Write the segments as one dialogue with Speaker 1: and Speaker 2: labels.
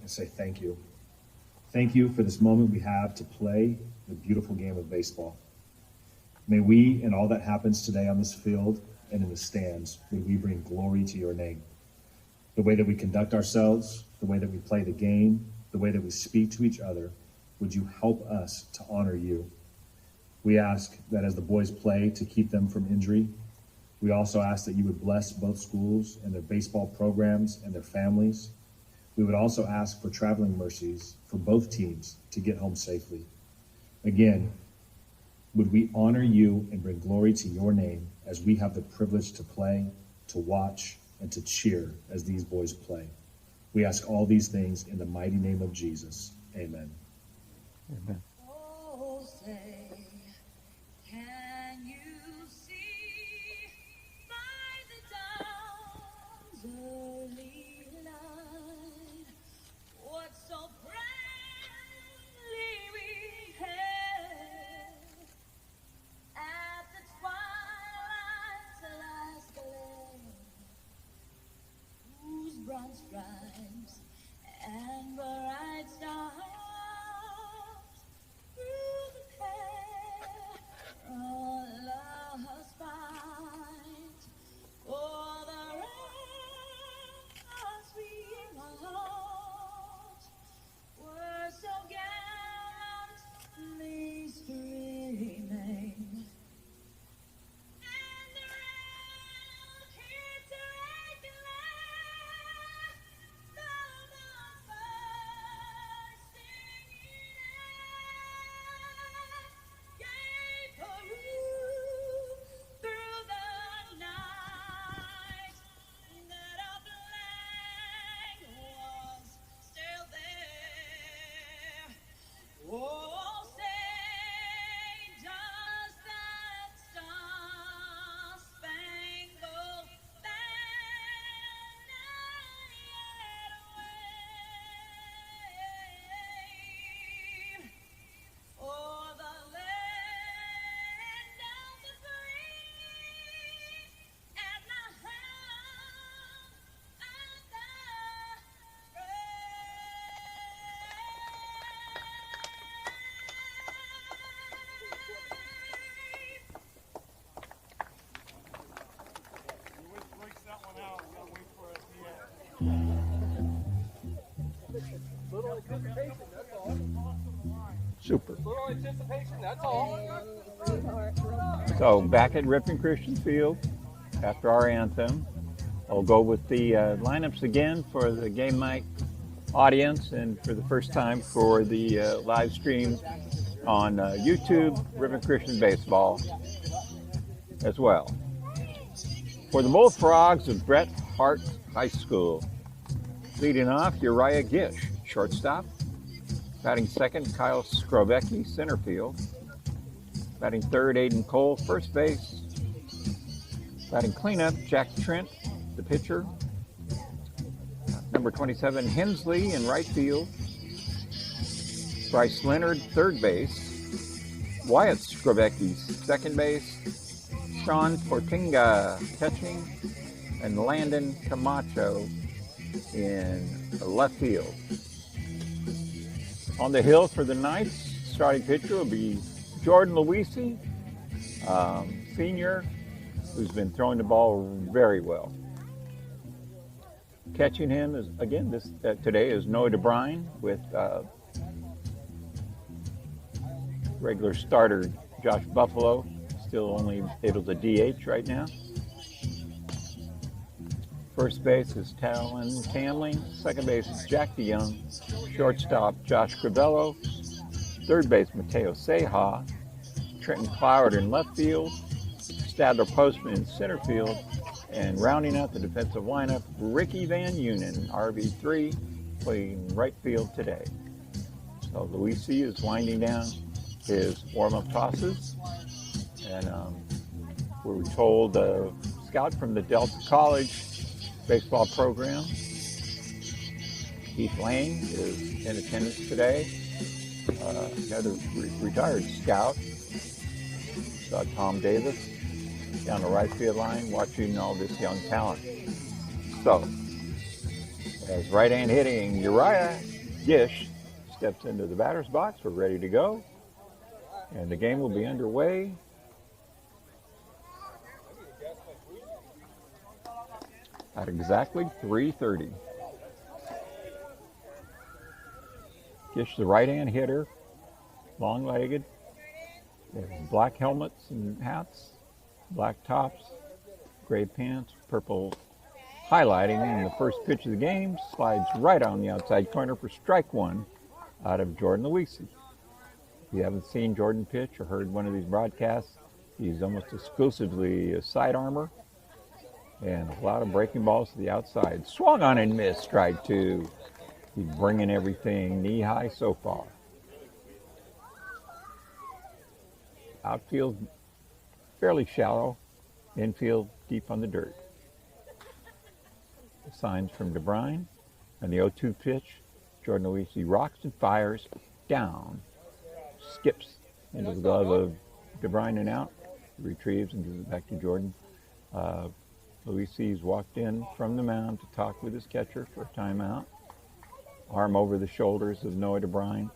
Speaker 1: and say thank you. Thank you for this moment we have to play the beautiful game of baseball. May we, in all that happens today on this field and in the stands, may we bring glory to your name. The way that we conduct ourselves, the way that we play the game, the way that we speak to each other, would you help us to honor you? We ask that as the boys play, to keep them from injury. We also ask that you would bless both schools and their baseball programs and their families. We would also ask for traveling mercies for both teams to get home safely. Again, would we honor you and bring glory to your name as we have the privilege to play, to watch, and to cheer as these boys play. We ask all these things in the mighty name of Jesus. Amen.
Speaker 2: Amen.
Speaker 3: Oh, say, can you see by the dawn's early light what so proudly we hailed at the twilight's last glare, whose broad stripes and bright stars through the perilous fight for the ranks we lost were so gallantly streaming, and the round keeps regular, though the birds singing out gave proof through the night that our flag was still there. Oh, say does that star-spangled banner yet wave o'er the land of the free and the home of the
Speaker 4: Little anticipation, that's all.
Speaker 2: Super.
Speaker 4: Little anticipation, that's all.
Speaker 2: So back at Ripon Christian Field, after our anthem, I'll go with the lineups again for the game night audience and for the first time for the live stream on YouTube, Ripon Christian Baseball as well. For the Bullfrogs of Bret, Harte High School, leading off, Uriah Gish, shortstop. Batting second, Kyle Skrovecki, center field. Batting third, Aiden Cole, first base. Batting cleanup, Jack Trent, the pitcher. Number 27, Hensley in right field. Bryce Leonard, third base. Wyatt Skrovecki, second base. Sean Portinga, catching. And Landon Camacho in left field. On the hill for the Knights, starting pitcher will be Jordan Luisi, senior, who's been throwing the ball very well. Catching him is again today is Noah DeBrine with regular starter Josh Buffalo, still only able to DH right now. First base is Talon Camling. Second base is Jack DeYoung. Shortstop Josh Crivello. Third base Mateo Ceja. Trenton Cloward in left field. Stadler Postman in center field. And rounding out the defensive lineup, Ricky Van Unen, RB3, playing right field today. So Luisi is winding down his warm-up tosses. And we're told a scout from the Delta College baseball program, Keith Lane, is in attendance today. Another retired scout, Tom Davis, down the right field line, watching all this young talent. So, as right-hand hitting, Uriah Gish steps into the batter's box. We're ready to go. And the game will be underway. At exactly 3:30. Gish, the right-hand hitter, long-legged. They have black helmets and hats, black tops, gray pants, purple highlighting. And the first pitch of the game slides right on the outside corner for strike one out of Jordan Luisi. If you haven't seen Jordan pitch or heard one of these broadcasts, he's almost exclusively a side armor and a lot of breaking balls to the outside. Swung on and missed, strike two. He's bringing everything knee high so far. Outfield fairly shallow, infield deep on the dirt. The signs from DeBrine, and the 0-2 pitch. Jordan Luisi rocks and fires down, skips into the glove of DeBrine and out, retrieves and gives it back to Jordan. Luisi's walked in from the mound to talk with his catcher for a timeout. Arm over the shoulders of Noah DeBrine,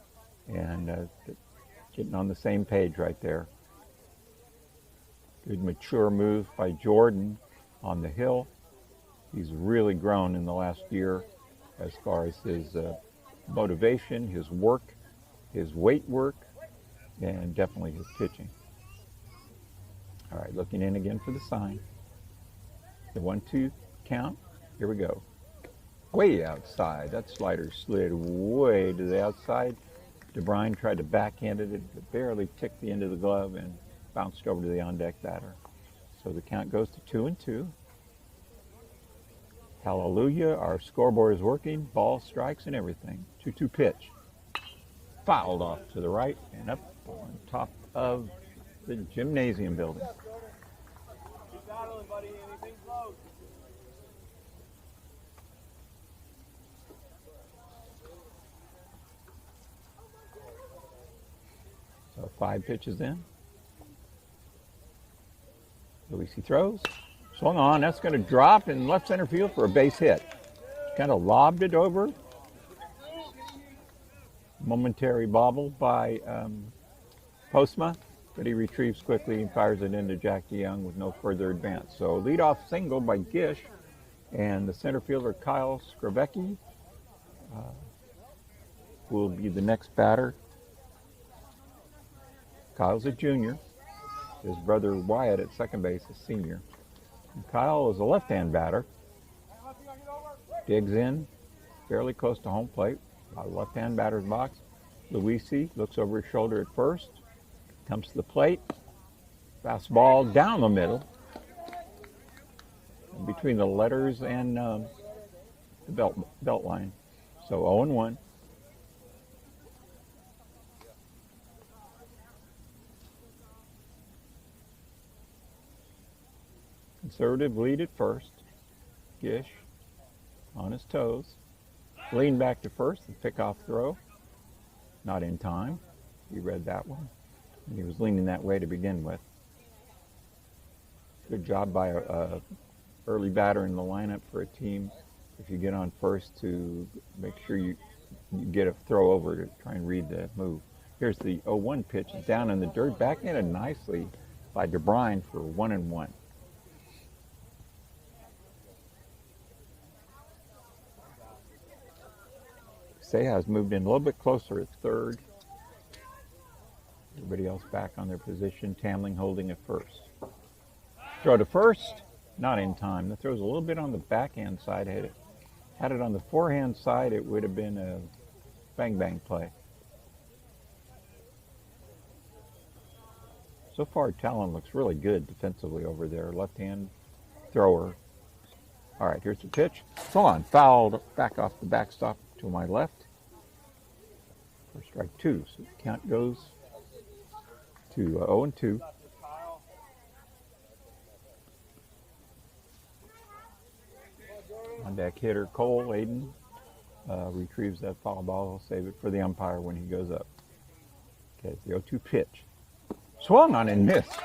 Speaker 2: and getting on the same page right there. Good mature move by Jordan on the hill. He's really grown in the last year as far as his motivation, his work, his weight work, and definitely his pitching. All right, looking in again for the sign. The 1-2 count. Here we go. Way outside. That slider slid way to the outside. DeBrine tried to backhand it, but barely ticked the end of the glove and bounced over to the on-deck batter. So the count goes to 2-2. Hallelujah, our scoreboard is working. Ball, strikes, and everything. 2-2 pitch. Fouled off to the right and up on top of the gymnasium building.
Speaker 4: Keep battling, buddy. Anything close.
Speaker 2: So 5 pitches in. Luisi throws. Swung on. That's going to drop in left center field for a base hit. Kind of lobbed it over. Momentary bobble by Postma, but he retrieves quickly and fires it into Jack DeYoung with no further advance. So leadoff single by Gish, and the center fielder Kyle Skrebecki will be the next batter. Kyle's a junior. His brother Wyatt at second base is senior. And Kyle is a left-hand batter. Digs in fairly close to home plate. A left-hand batter's box. Luisi looks over his shoulder at first. Comes to the plate. Fastball down the middle. Between the letters and the belt line. So 0-1. Conservative lead at first. Gish on his toes. Lean back to first and pick off throw. Not in time. He read that one. And he was leaning that way to begin with. Good job by a early batter in the lineup for a team. If you get on first, to make sure you get a throw over to try and read the move. Here's the 0-1 pitch down in the dirt. Backhanded nicely by DeBrine for 1-1. Sejas moved in a little bit closer at third. Everybody else back on their position. Tamling holding at first. Throw to first, not in time. The throw's a little bit on the backhand side. Had it on the forehand side, it would have been a bang-bang play. So far, Talon looks really good defensively over there. Left-hand thrower. All right, here's the pitch. Swung on, fouled back off the backstop to my left. For strike two. So the count goes to 0-2. On deck hitter Cole Aiden retrieves that foul ball. He'll save it for the umpire when he goes up. Okay, it's the 0-2 pitch. Swung on and missed.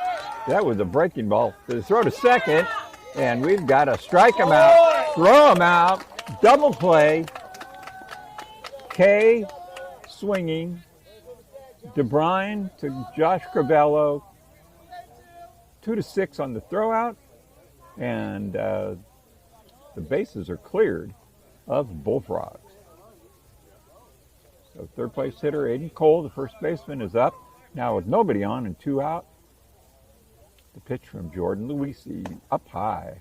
Speaker 2: That was a breaking ball. The throw to second, and we've got to strike him out, throw him out, double play. Kay swinging. DeBrine to Josh Crivello. 2-6 on the throw out. And the bases are cleared of Bullfrogs. So third place hitter Aiden Cole, the first baseman, is up. Now with nobody on and 2 out. The pitch from Jordan Luisi, up high.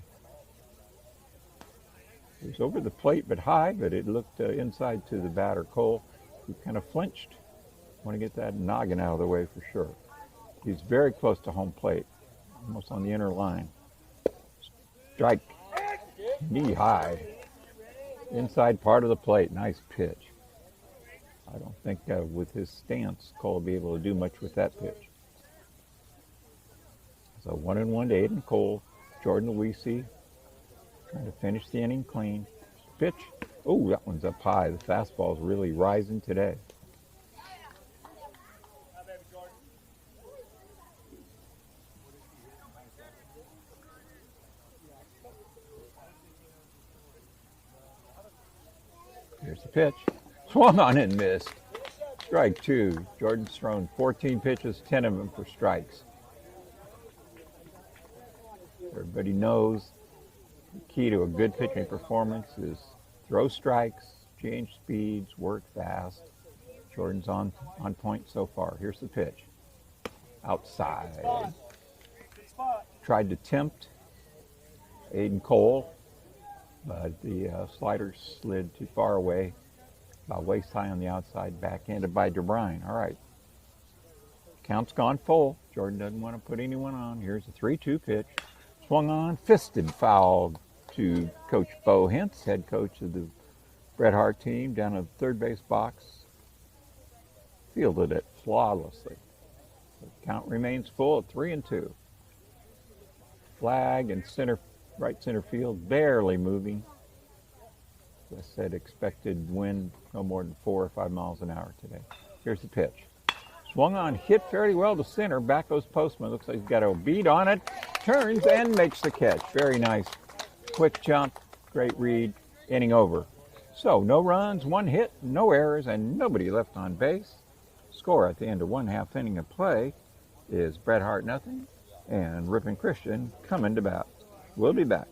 Speaker 2: It was over the plate but high, but it looked inside to the batter, Cole, who kind of flinched. Want to get that noggin out of the way for sure. He's very close to home plate, almost on the inner line. Strike, knee high, inside part of the plate, nice pitch. I don't think with his stance, Cole will be able to do much with that pitch. So 1-1 to Aiden Cole. Jordan Luisi trying to finish the inning clean. Pitch. Oh, that one's up high. The fastball's really rising today. Here's the pitch. Swung on and missed. Strike 2. Jordan's thrown 14 pitches, 10 of them for strikes. Everybody knows the key to a good pitching performance is throw strikes, change speeds, work fast. Jordan's on point so far. Here's the pitch. Outside. Tried to tempt Aiden Cole, but the slider slid too far away, about waist high on the outside, backhanded by DeBrine. All right. Count's gone full. Jordan doesn't want to put anyone on. Here's a 3-2 pitch. Swung on, fisted foul to Coach Bo Hintz, head coach of the Bret Harte team, down at the third base box. Fielded it flawlessly. The count remains full at 3-2. Flag in right center field, barely moving. As I said, expected wind no more than 4 or 5 miles an hour today. Here's the pitch. Swung on, hit fairly well to center. Back goes Postman. Looks like he's got a beat on it. Turns and makes the catch. Very nice. Quick jump. Great read. Inning over. So no runs, 1 hit, no errors, and nobody left on base. Score at the end of 1/2 inning of play is Bret Harte 0 and Ripon Christian coming to bat. We'll be back.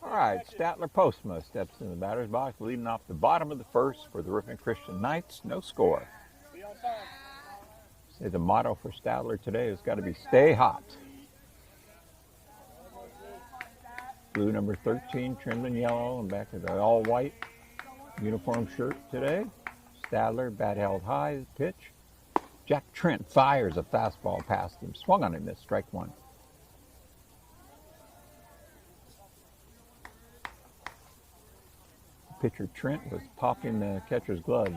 Speaker 2: All right, Statler Postma steps in the batter's box, leading off the bottom of the first for the Ripon Christian Knights. No score.
Speaker 4: Be on time.
Speaker 2: Say the motto for Statler today has got to be stay hot. Blue number 13 trimmed in yellow and back to the all white uniform shirt today. Stadler, bat held high, pitch. Jack Trent fires a fastball past him. Swung on him, missed, strike one. Pitcher Trent was popping the catcher's glove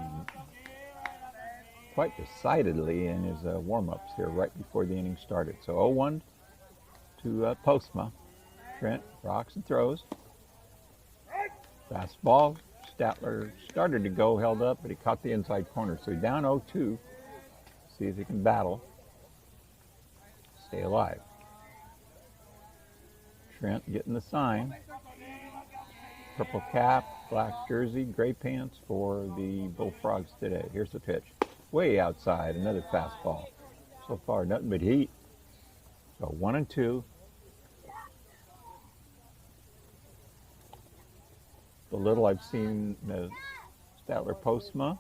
Speaker 2: quite decidedly in his warm-ups here right before the inning started. So 0-1 to Postma. Trent rocks and throws. Fastball. Statler started to go, held up, but he caught the inside corner. So he's down 0-2. See if he can battle. Stay alive. Trent getting the sign. Purple cap, black jersey, gray pants for the Bullfrogs today. Here's the pitch. Way outside, another fastball. So far, nothing but heat. So 1-2. The little I've seen Statler Postma,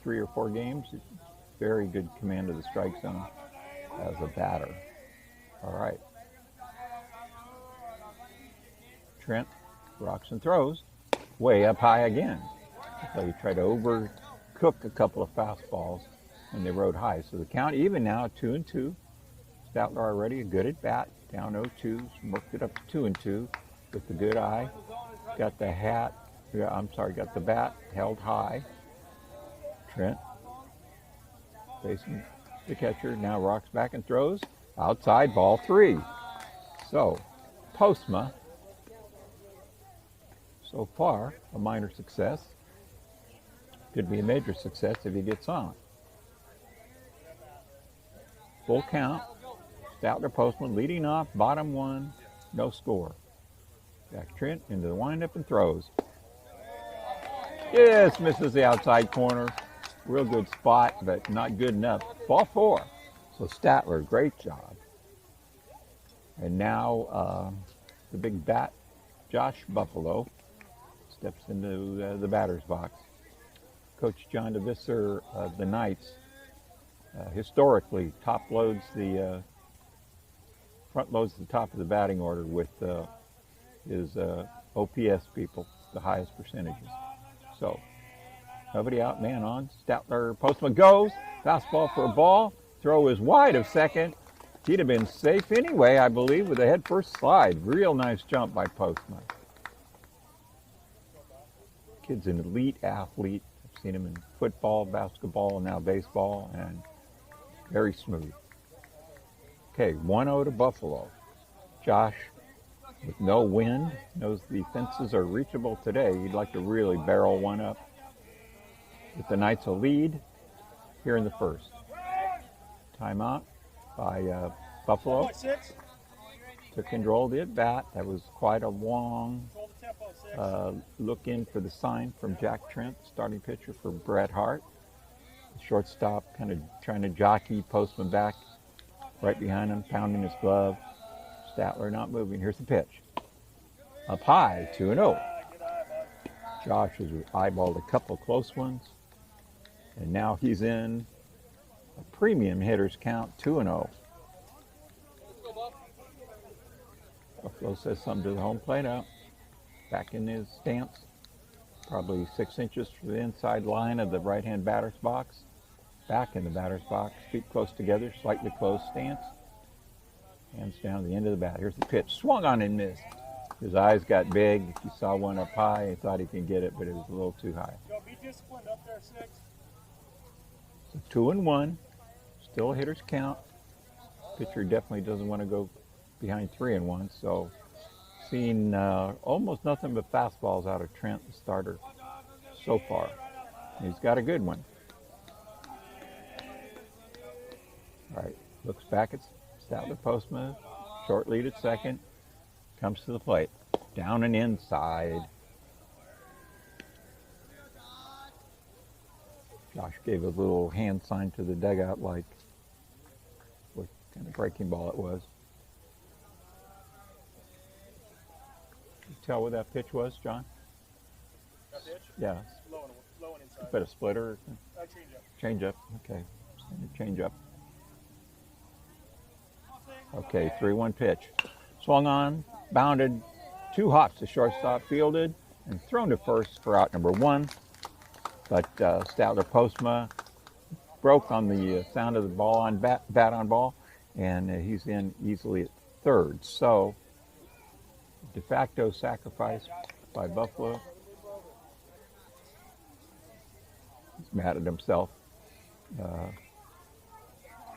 Speaker 2: 3 or 4 games, very good command of the strike zone as a batter. All right. Trent rocks and throws, way up high again. So he tried to overcook a couple of fastballs, and they rode high. So the count even now, 2-2. Statler already a good at bat, down 0-2, worked it up to 2-2 with the good eye. Got the got the bat held high. Trent facing the catcher, now rocks back and throws. Outside, ball 3. So, Postma, so far, a minor success. Could be a major success if he gets on. Full count. Statler Postma leading off, bottom 1, no score. Jack Trent into the windup and throws. Yes, misses the outside corner. Real good spot, but not good enough. Ball 4. So Statler, great job. And now the big bat, Josh Buffalo, steps into the batter's box. Coach John DeVisser of the Knights historically front loads the top of the batting order with his OPS people, the highest percentages. So, nobody out, man on. Statler Postma goes. Fastball for a ball. Throw is wide of second. He'd have been safe anyway, I believe, with a head first slide. Real nice jump by Postma. Kid's an elite athlete. I've seen him in football, basketball, and now baseball, and very smooth. Okay, 1-0 to Buffalo. Josh, with no wind, knows the fences are reachable today. He'd like to really barrel one up. With the Knights a lead here in the first. Timeout by Buffalo. Took control of the at-bat. That was quite a long look in for the sign from Jack Trent, starting pitcher for Bret Harte. The shortstop kind of trying to jockey Postman back right behind him, pounding his glove. Statler not moving. Here's the pitch. Up high, 2-0. Josh has eyeballed a couple close ones. And now he's in a premium hitters count, 2-0. Buffalo says something to the home plate out. Back in his stance. Probably 6 inches from the inside line of the right-hand batter's box. Back in the batter's box. Feet close together, slightly closed stance. Hands down to the end of the bat. Here's the pitch. Swung on and missed. His eyes got big. If you saw one up high, he thought he could get it, but it was a little too high.
Speaker 4: Yo, be disciplined up there, 6.
Speaker 2: So 2-1. Still a hitter's count. Pitcher definitely doesn't want to go behind 3-1. So seen almost nothing but fastballs out of Trent, the starter, so far. He's got a good one. All right. Looks back at Statler Postma, short lead at second, comes to the plate, down and inside. Josh gave a little hand sign to the dugout like what kind of breaking ball it was. tell what that pitch was, John?
Speaker 4: That pitch?
Speaker 2: Yeah,
Speaker 4: Low and inside.
Speaker 2: bit of splitter.
Speaker 4: Change up.
Speaker 2: Change up. Okay. Change up. Okay, 3-1 pitch. Swung on, bounded, 2 hops to shortstop, fielded, and thrown to first for out number 1. But Statler Postma broke on the sound of the ball on bat on ball, and he's in easily at third. So, de facto sacrifice by Buffalo. He's mad at himself.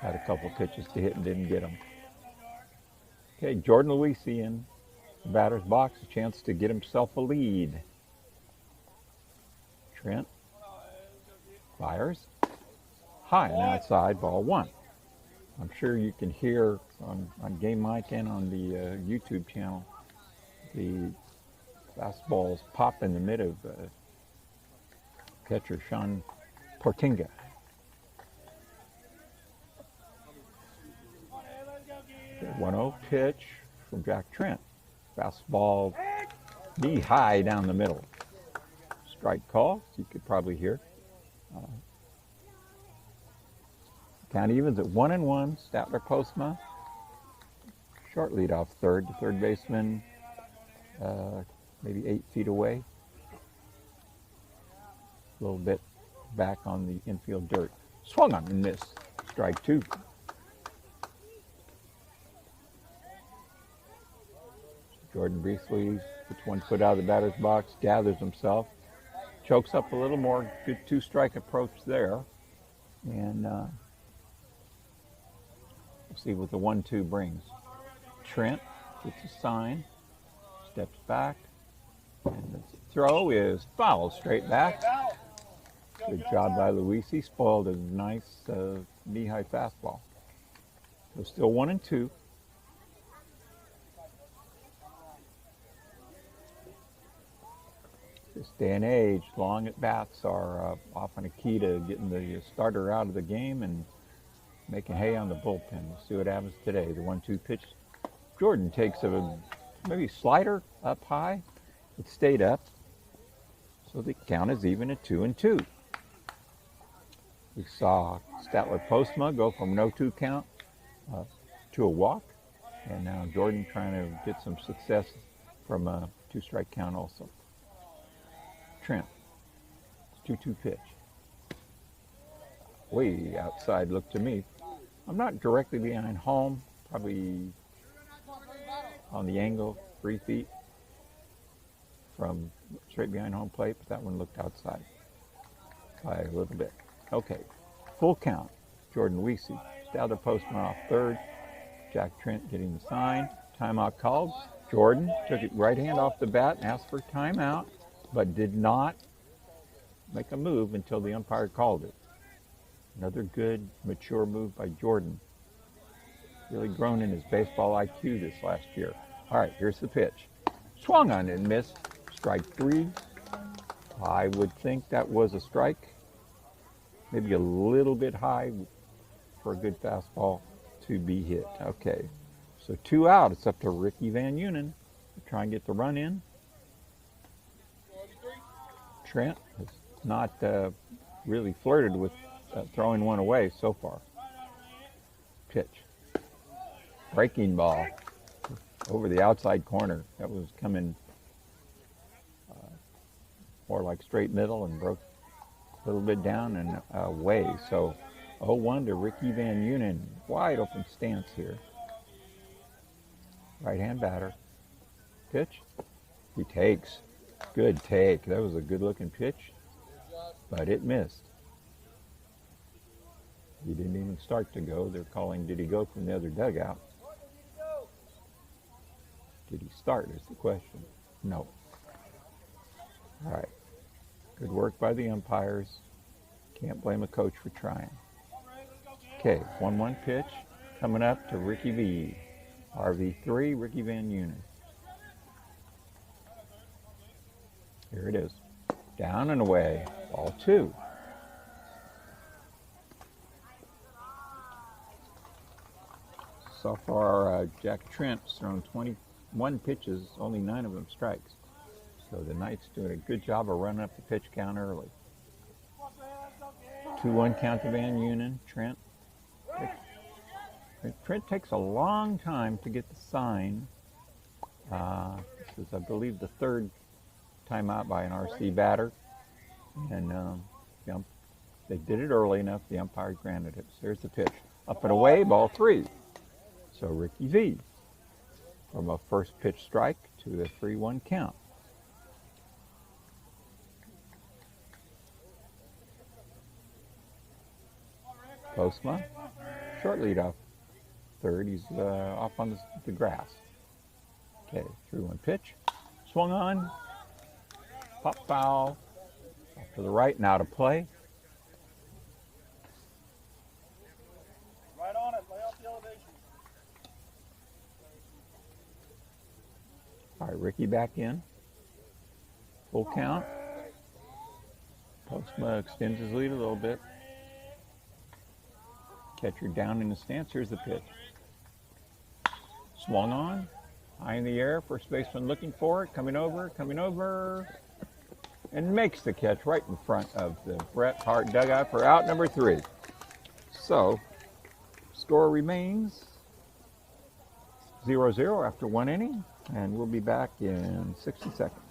Speaker 2: Had a couple pitches to hit and didn't get them. Okay, Jordan Luisi in the batter's box, a chance to get himself a lead. Trent fires high and outside, ball 1. I'm sure you can hear on Game Mike and on the YouTube channel the fastballs pop in the mid of catcher Sean Portinga. 1-0 pitch from Jack Trent. Fastball knee high down the middle. Strike call, you could probably hear. Count evens at 1-1. Statler Postma. Short lead off third. The third baseman maybe 8 feet away. A little bit back on the infield dirt. Swung on and missed. Strike 2. Jordan briefly puts 1 foot out of the batter's box, gathers himself, chokes up a little more. Good 2-strike approach there. And we'll see what the 1-2 brings. Trent gets a sign, steps back, and the throw is fouled straight back. Good job by Luisi. Spoiled a nice knee-high fastball. So still 1-2. This day and age, long at bats are often a key to getting the starter out of the game and making hay on the bullpen. We'll see what happens today. The 1-2 pitch. Jordan takes a maybe slider up high. It stayed up, so the count is even at 2-2. We saw Statler Postma go from no 2 count to a walk, and now Jordan trying to get some success from a 2-strike count also. Trent, 2-2 pitch. Way outside, look to me. I'm not directly behind home, probably on the angle, 3 feet from straight behind home plate, but that one looked outside by a little bit. Okay, full count. Jordan Luisi, Statler Postman off third. Jack Trent getting the sign. Timeout called. Jordan took it right hand off the bat and asked for timeout, but did not make a move until the umpire called it. Another good, mature move by Jordan. Really grown in his baseball IQ this last year. All right, here's the pitch. Swung on and missed. Strike 3. I would think that was a strike. Maybe a little bit high for a good fastball to be hit. Okay, so 2 out. It's up to Ricky Van Unen to try and get the run in. Trent has not really flirted with throwing one away so far. Pitch. Breaking ball over the outside corner. That was coming more like straight middle and broke a little bit down and away. So 0-1 to Ricky Van Unen. Wide open stance here. Right-hand batter. Pitch. He takes. Good take. That was a good-looking pitch, but it missed. He didn't even start to go. They're calling, did he go from the other dugout? Did he start is the question. No. All right. Good work by the umpires. Can't blame a coach for trying. Okay, 1-1 pitch coming up to Ricky V. RV3, Ricky Van Unen. Here it is. Down and away. Ball 2. So far, Jack Trent's thrown 1 pitches, only 9 of them strikes. So the Knights doing a good job of running up the pitch count early. 2-1 count to Van Unen. Trent takes a long time to get the sign. This is, I believe, the 3rd timeout by an RC batter. And they did it early enough, the umpire granted it. So here's the pitch. Up and away, ball 3. So Ricky V from a first pitch strike to the 3-1 count. Postma, short leadoff. Third, he's off on the grass. Okay, 3-1 pitch. Swung on. Pop foul. Off to the right, now to play.
Speaker 4: Right on it, lay off the elevation.
Speaker 2: All right, Ricky back in. Full count. Postma extends his lead a little bit. Catcher down in the stance. Here's the pitch. Swung on. High in the air. First baseman looking for it. Coming over. And makes the catch right in front of the Bret Harte dugout for out number 3. So, score remains 0-0 after 1 inning. And we'll be back in 60 seconds.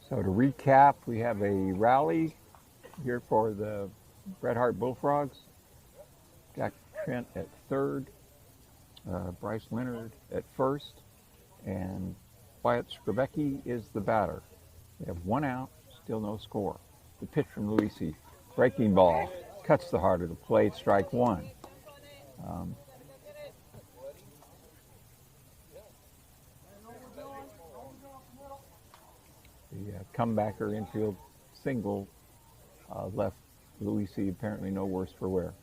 Speaker 2: So to recap, we have a rally here for the Bret Harte Bullfrogs. Jack Trent at third, Bryce Leonard at first, and Wyatt Skrebecki is the batter. They have one out, still no score. The pitch from Luisi, breaking ball, cuts the heart of the plate, strike one. The comebacker infield single left Luisi apparently no worse for wear.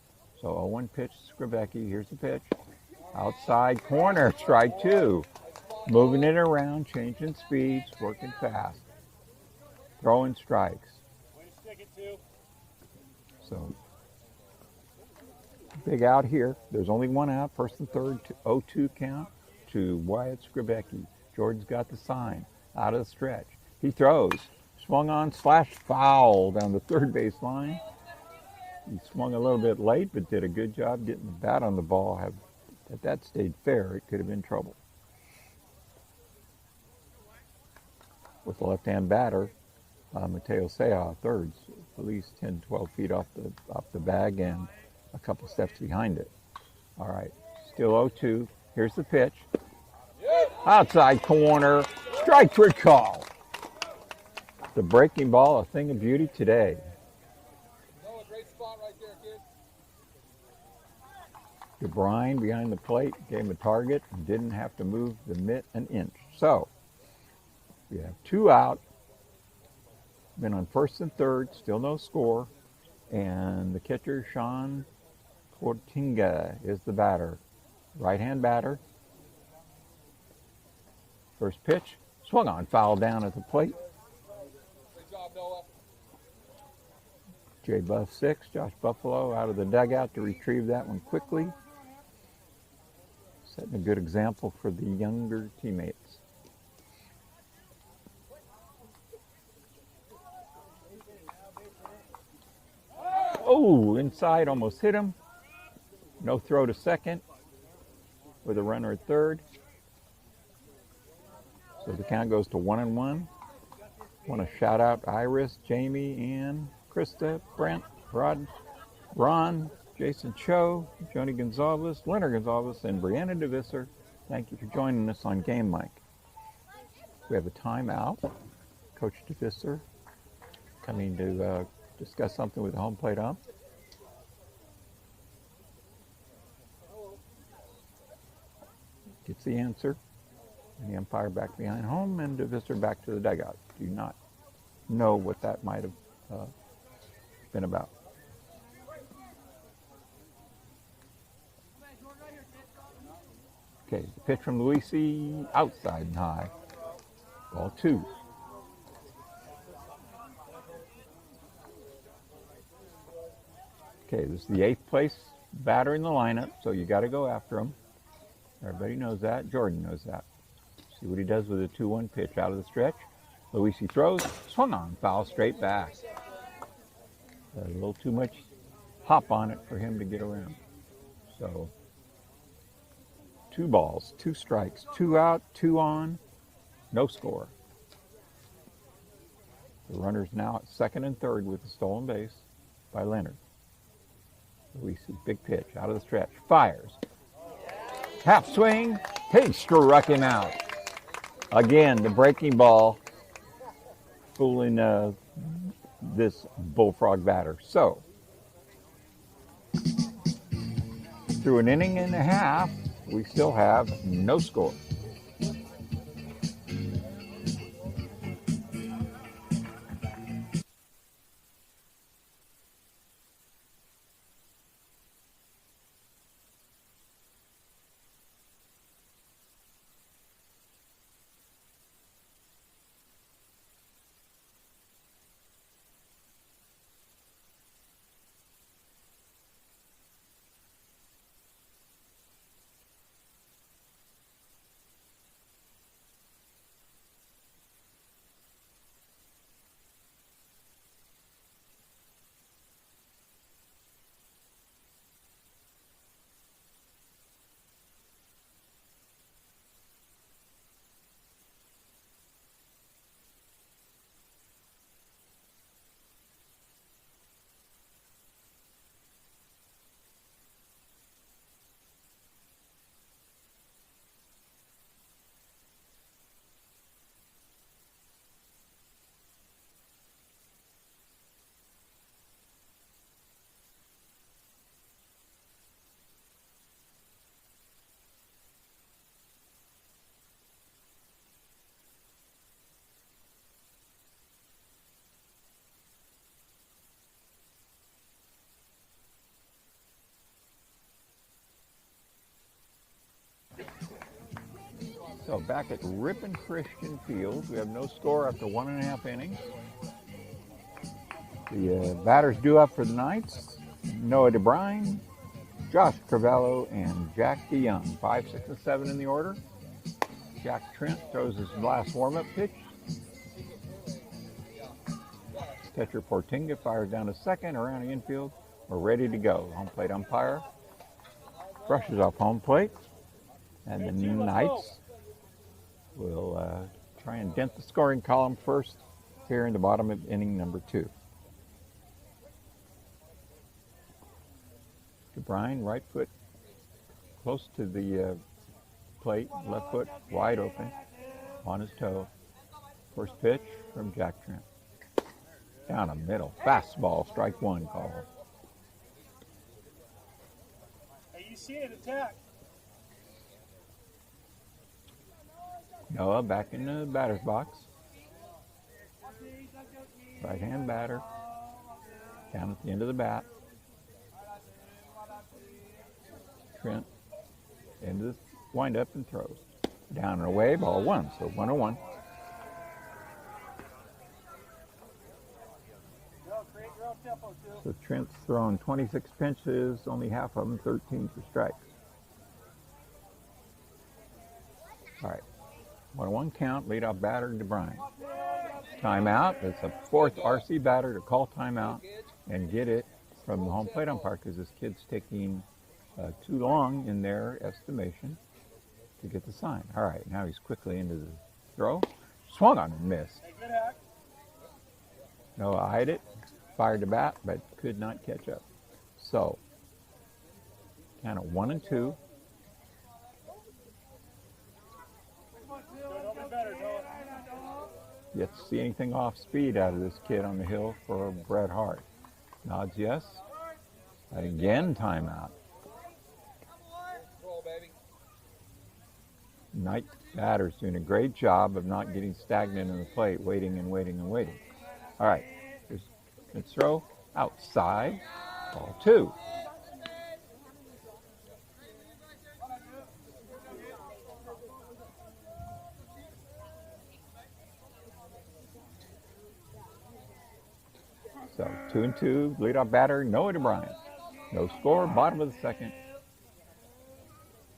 Speaker 2: So a 1 pitch, Skrebecki, here's the pitch. Outside corner, strike two. Moving it around, changing speeds, working fast. Throwing strikes. So big out here. There's only one out, first and third, 0-2 count to Wyatt Skrebecki. Jordan's got the sign, out of the stretch. He throws, swung on, slash foul down the third base line. He swung a little bit late, but did a good job getting the bat on the ball. Had that stayed fair, it could have been trouble. With the left-hand batter, Mateo Sea, thirds, at least 10, 12 feet off the bag and a couple steps behind it. All right, still 0-2. Here's the pitch. Outside corner, strike three call. The breaking ball, a thing of beauty today. DeBrine behind the plate gave him a target and didn't have to move the mitt an inch. So we have two out. Been on first and third, still no score. And the catcher, Sean Portinga, is the batter. Right-hand batter. First pitch, swung on, foul down at the plate.
Speaker 4: Good job, Noah.
Speaker 2: Jay Buff 6, Josh Buffalo out of the dugout to retrieve that one quickly. Setting a good example for the younger teammates. Oh, inside, almost hit him. No throw to second with a runner at third. So the count goes to 1-1. Want to shout out Iris, Jamie, Ann, Krista, Brent, Rod, Ron, Jason Cho, Joni Gonzalez, Leonard Gonzalez, and Brianna DeVisser. Thank you for joining us on Game Mic. We have a timeout. Coach DeVisser coming to discuss something with the home plate ump. Gets the answer. And the umpire back behind home and DeVisser back to the dugout. Do not know what that might have been about. Okay, the pitch from Luisi, outside and high. Ball two. Okay, this is the 8th place batter in the lineup, so you got to go after him. Everybody knows that. Jordan knows that. See what he does with a 2-1 pitch out of the stretch. Luisi throws, swung on, foul straight back. A little too much hop on it for him to get around. So 2 balls, 2 strikes, 2 out, 2 on, no score. The runner's now at second and third with the stolen base by Leonard. Luisi, big pitch out of the stretch, fires. Half swing, he struck him out. Again, the breaking ball fooling this Bullfrog batter. So, through an inning and a half, we still have no score. So back at Ripon Christian Field, we have no score after 1.5 innings. The batters due up for the Knights: Noah DeBrine, Josh Crivello, and Jack DeYoung. 5, 6, and 7 in the order. Jack Trent throws his last warm-up pitch. Catcher Portinga fires down to second around the infield. We're ready to go. Home plate umpire brushes off home plate, and the Knights will try and dent the scoring column first here in the bottom of inning number 2. DeBrine, right foot close to the plate, left foot wide open on his toe. First pitch from Jack Trent. Down the middle, fastball, strike 1 call.
Speaker 4: Hey, you see it, attack.
Speaker 2: Noah back in the batter's box. Right-hand batter. Down at the end of the bat. Trent into the wind-up and throws. Down and away, ball 1, so 1-0-1. So Trent's thrown 26 pitches, only half of them 13 for strikes. All right, 1-1 count, leadoff batter DeBrine. Timeout. It's a 4th RC batter to call timeout and get it from the home plate umpire because this kid's taking too long in their estimation to get the sign. All right, now he's quickly into the throw. Swung on and missed. Noah eyed it, fired the bat, but could not catch up. So, count of 1-2. Yet to see anything off speed out of this kid on the hill for Bret Harte. Nods yes. And again, timeout. Knight batter's doing a great job of not getting stagnant in the plate, waiting and waiting and waiting. All right, here's the throw outside, ball 2. So 2-2, leadoff batter Noah DeBrine. No score, bottom of the 2nd.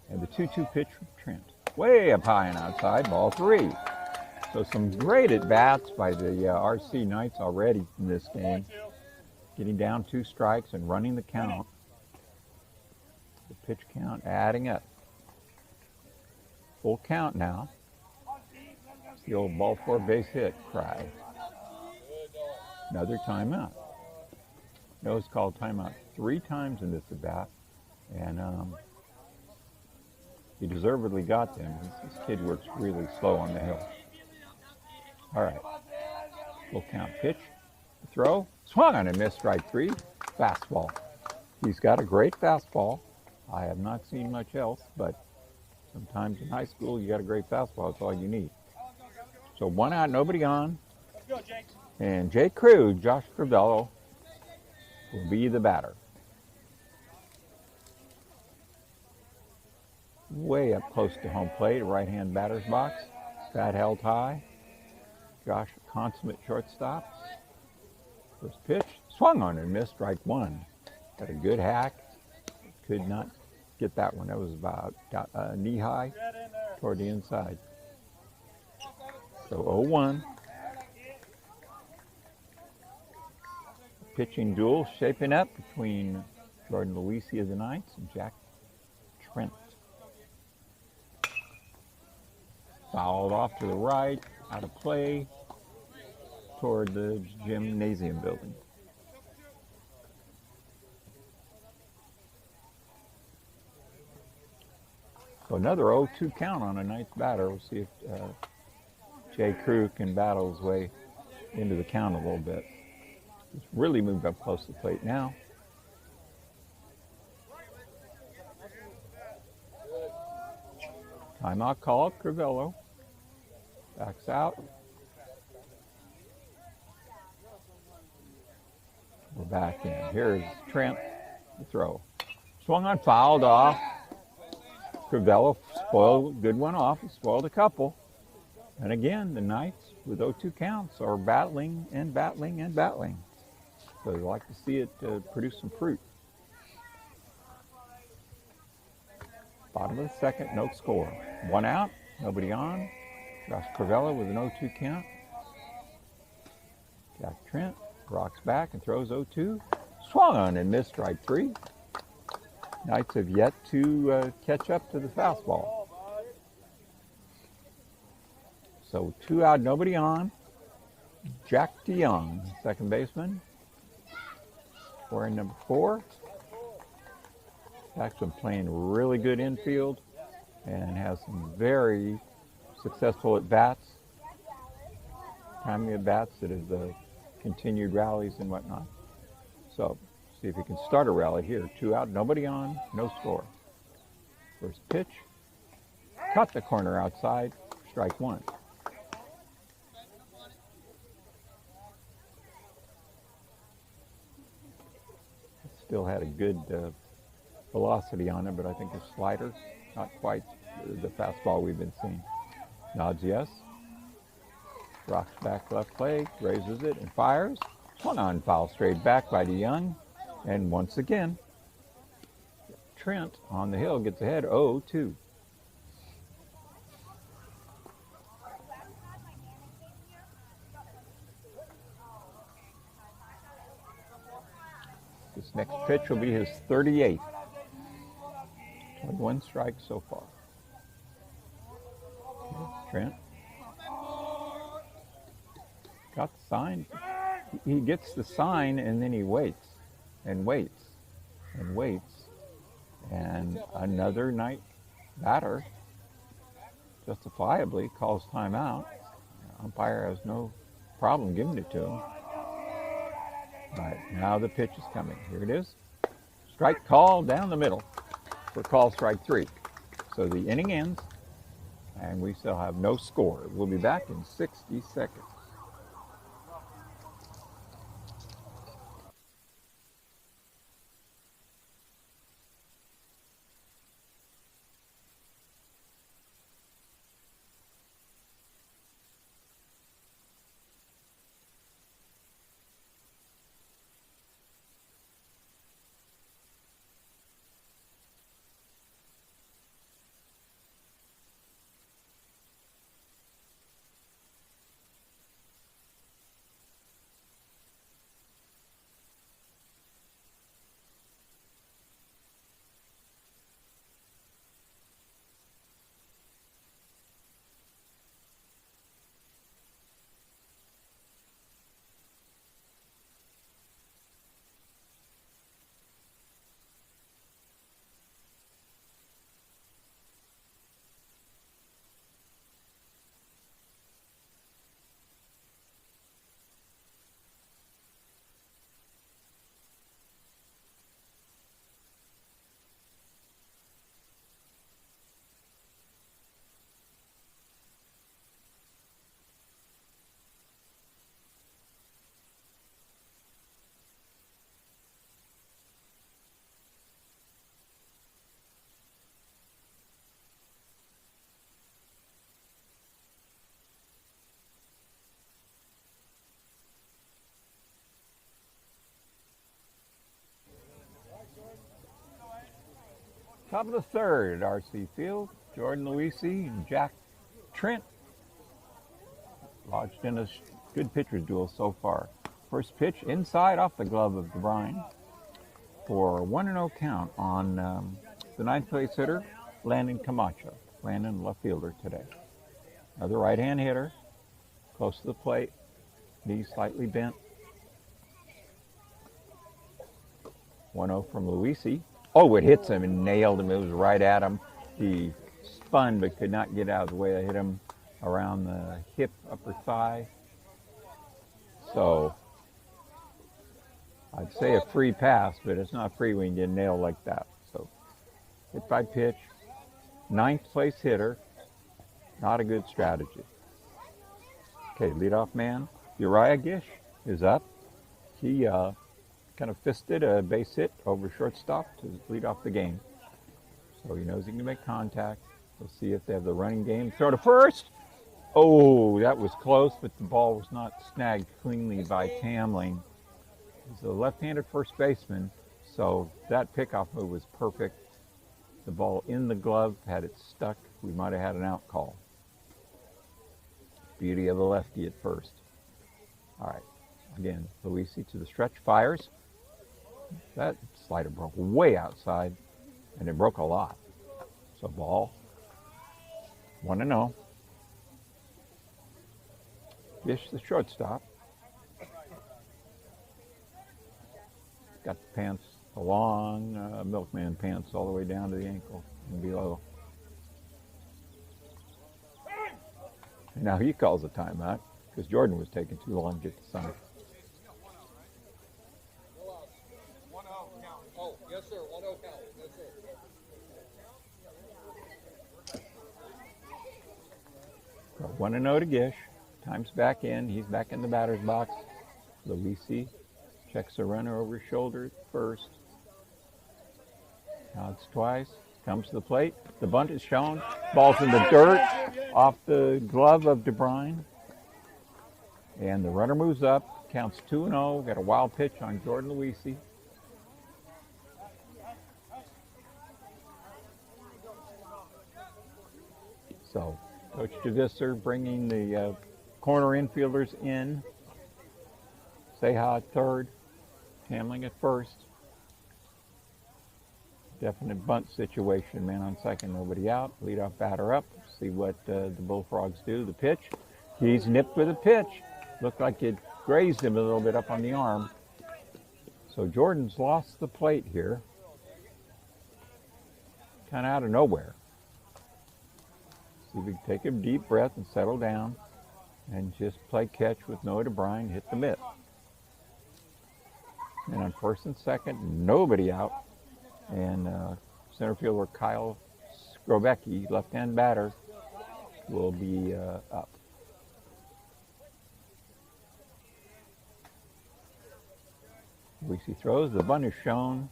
Speaker 2: And the 2-2 pitch from Trent. Way up high and outside, ball 3. So some great at-bats by the RC Knights already in this game. Getting down 2 strikes and running the count. The pitch count adding up. Full count now. It's the old ball 4 base hit cry. Another timeout. Noah's called timeout 3 times in this at-bat. And he deservedly got them. This kid works really slow on the hill. All right. Full count pitch. Throw. Swung on and missed, strike 3. Fastball. He's got a great fastball. I have not seen much else, but sometimes in high school you got a great fastball. That's all you need. So 1 out, nobody on.
Speaker 4: Let's go, Jake.
Speaker 2: And Jay Crew, Josh Crivello, will be the batter. Way up close to home plate, right-hand batter's box. Bat held high. Josh, consummate shortstop. First pitch, swung on and missed, strike 1. Got a good hack. Could not get that one. That was about knee-high toward the inside. So 0-1. Pitching duel shaping up between Jordan Luisi of the Knights and Jack Trent. Fouled off to the right, out of play, toward the gymnasium building. So another 0-2 count on a Knights batter. We'll see if Jay Crew can battle his way into the count a little bit. He's really moved up close to the plate now. Timeout call, Crivello. Backs out. We're back in. Here's Trent, the throw. Swung on, fouled off. Crivello Spoiled, good one off. He spoiled a couple. And again, the Knights with 0-2 counts are battling and battling and battling. So you like to see it produce some fruit. Bottom of the second, no score. One out, nobody on. Josh Cravella with an 0-2 count. Jack Trent rocks back and throws 0-2. Swung on and missed strike three. Knights have yet to catch up to the fastball. So 2 out, nobody on. Jack DeYoung, second baseman. Scoring number 4. Jack's been playing really good infield and has some very successful at-bats. Timely at-bats that have continued rallies and whatnot. So, see if he can start a rally here. 2 out, nobody on, no score. First pitch. Cut the corner outside, strike 1. Still had a good velocity on it, but I think his slider, not quite the fastball we've been seeing. Nods yes. Rocks back left leg, raises it and fires. Swung on, foul straight back by DeYoung. And once again, Trent on the hill gets ahead 0-2. This next pitch will be his 38th. 21 strikes so far. Trent. Got the sign. He gets the sign and then he waits and waits and waits. And another Knight batter justifiably calls timeout. Umpire has no problem giving it to him. All right, now the pitch is coming. Here it is. Strike call down the middle for call strike 3. So the inning ends, and we still have no score. We'll be back in 60 seconds. Top of the third, RC Field. Jordan Luisi and Jack Trent lodged in a good pitcher's duel so far. First pitch inside off the glove of DeBrine for a 1-0 count on the 9th place hitter, Landon Camacho. Landon, left fielder today. Another right-hand hitter, close to the plate, knee slightly bent. 1-0 from Luisi. Oh, it hits him and nailed him. It was right at him. He spun but could not get out of the way. It hit him around the hip, upper thigh. So I'd say a free pass, but it's not free when you get nailed like that. So hit by pitch. 9th place hitter. Not a good strategy. Okay, leadoff man Uriah Gish is up. He kind of fisted a base hit over shortstop to lead off the game. So he knows he can make contact. We'll see if they have the running game. Throw to first. Oh, that was close, but the ball was not snagged cleanly by Tamling. He's a left-handed first baseman, so that pickoff move was perfect. The ball in the glove, had it stuck, we might have had an out call. Beauty of the lefty at first. All right, again, Luisi to the stretch, fires. That slider broke way outside, and it broke a lot. So ball, 1-0. Gish, the shortstop. Got the pants, the long milkman pants all the way down to the ankle and below. And now he calls a timeout because Jordan was taking too long to get the sign.
Speaker 5: Oh, yes, sir. 1-0 count. Yes, sir.
Speaker 2: 1-0 to Gish. Time's back in. He's back in the batter's box. Luisi checks the runner over his shoulder at first. Nods twice. Comes to the plate. The bunt is shown. Ball's in the dirt off the glove of DeBrine. And the runner moves up. Counts 2-0. Got a wild pitch on Jordan Luisi. So Coach DeVisser bringing the corner infielders in. Seha at third. Tamling at first. Definite bunt situation. Man on second, nobody out. Leadoff batter up. See what the Bullfrogs do. The pitch. He's nipped with a pitch. Looked like it grazed him a little bit up on the arm. So Jordan's lost the plate here. Kind of out of nowhere. See if we can take a deep breath and settle down and just play catch with Noah DeBrine, hit the mitt. And on first and second, nobody out. And center fielder Kyle Skrobecki, left-hand batter, will be up. Luisi throws, the bunt is shown.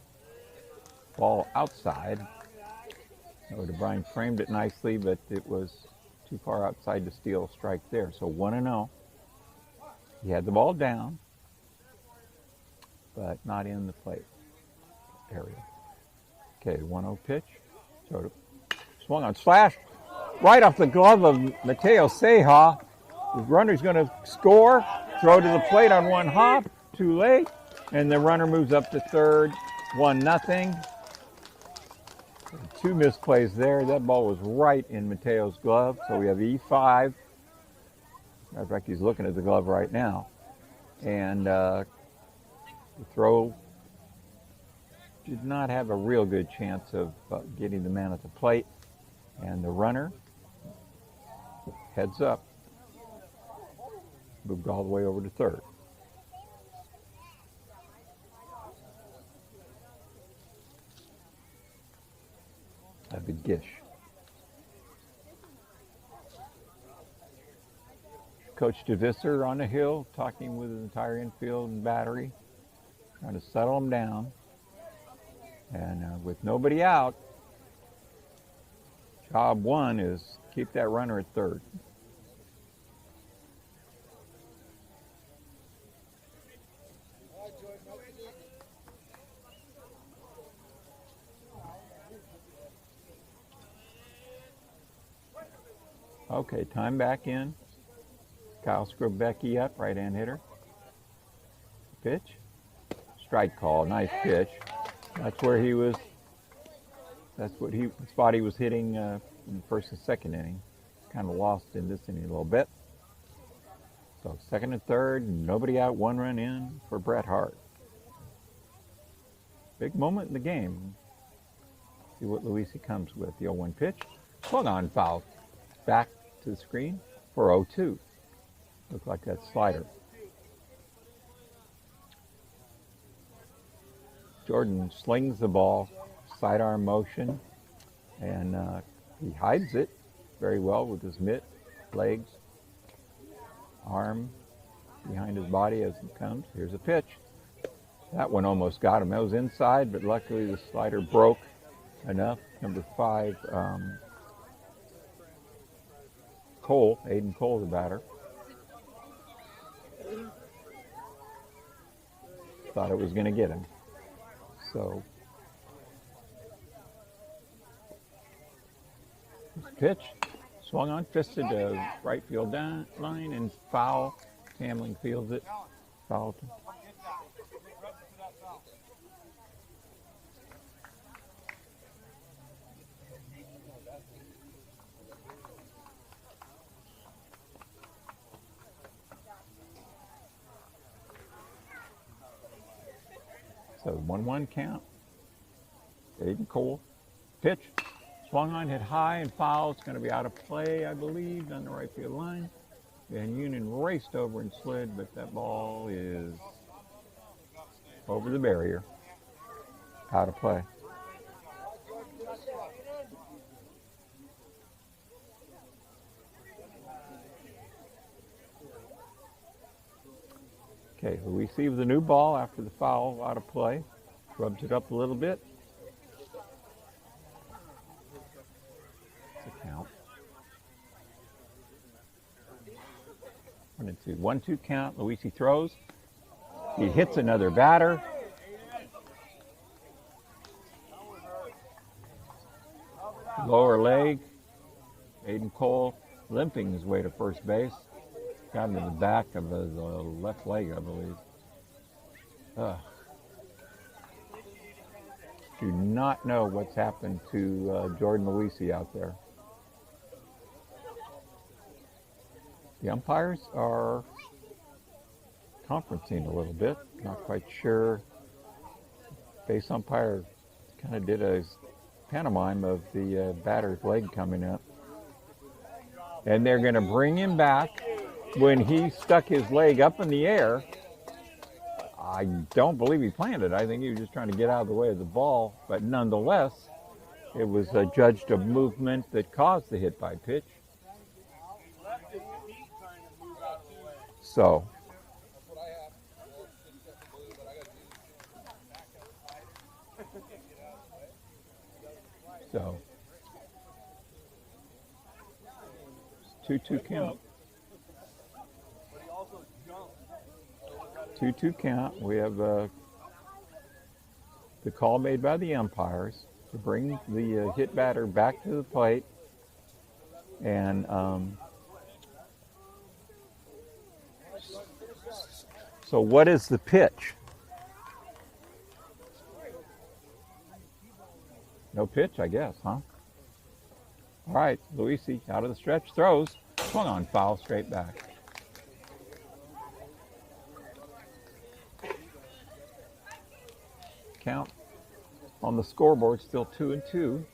Speaker 2: Ball outside. Noah DeBrine framed it nicely, but it was too far outside to steal a strike there. So 1-0. He had the ball down, but not in the plate area. Okay, 1-0 pitch. So swung on, slashed right off the glove of Mateo Seha. The runner's going to score. Throw to the plate on one hop. Too late. And the runner moves up to third. 1-0. Two misplays there. That ball was right in Mateo's glove. So we have E5. Matter of fact, he's looking at the glove right now. And the throw did not have a real good chance of getting the man at the plate. And the runner heads up. Moved all the way over to third. That'd be Gish. Coach DeVisser on the hill, talking with his entire infield and battery, trying to settle them down. And with nobody out, job one is keep that runner at third. Okay, time back in. Kyle Skrobecki up, right-hand hitter. Pitch. Strike call, nice pitch. That's where he was, the spot he was hitting in the first and second inning. Kind of lost in this inning a little bit. So second and third, nobody out, one run in for Bret Harte. Big moment in the game. See what Luisi comes with. The 0-1 pitch. Swung on, foul. Back to the screen for 0-2. Looked like that slider. Jordan slings the ball, sidearm motion, and he hides it very well with his mitt, legs, arm behind his body as it comes. Here's a pitch. That one almost got him. That was inside, but luckily the slider broke enough. Number 5, Cole, Aiden Cole, the batter. Thought it was going to get him. So, pitch, swung on, fisted to right field line and foul. Tamling fields it. Foul. So 1-1 count. Aiden Cole. Pitch. Swung on, hit high and foul. It's going to be out of play, I believe, on the right field line. Van Union raced over and slid, but that ball is over the barrier. Out of play. Okay, we receive the new ball after the foul out of play. Rubs it up a little bit. It's a count. 1-2. 1-2 count. Luisi throws. He hits another batter. Lower leg. Aiden Cole limping his way to first base. Got into the back of his left leg, I believe. Do not know what's happened to Jordan Luisi out there. The umpires are conferencing a little bit. Not quite sure. Base umpire kind of did a pantomime of the batter's leg coming up. And they're going to bring him back. When he stuck his leg up in the air, I don't believe he planned it. I think he was just trying to get out of the way of the ball. But nonetheless, it was judged a movement that caused the hit by pitch. So, so 2-2 count. 2-2 count. We have the call made by the umpires to bring the hit batter back to the plate. And so what is the pitch? No pitch, I guess, huh? All right, Luisi out of the stretch, throws, swung on, foul, straight back. Count on the scoreboard still 2-2.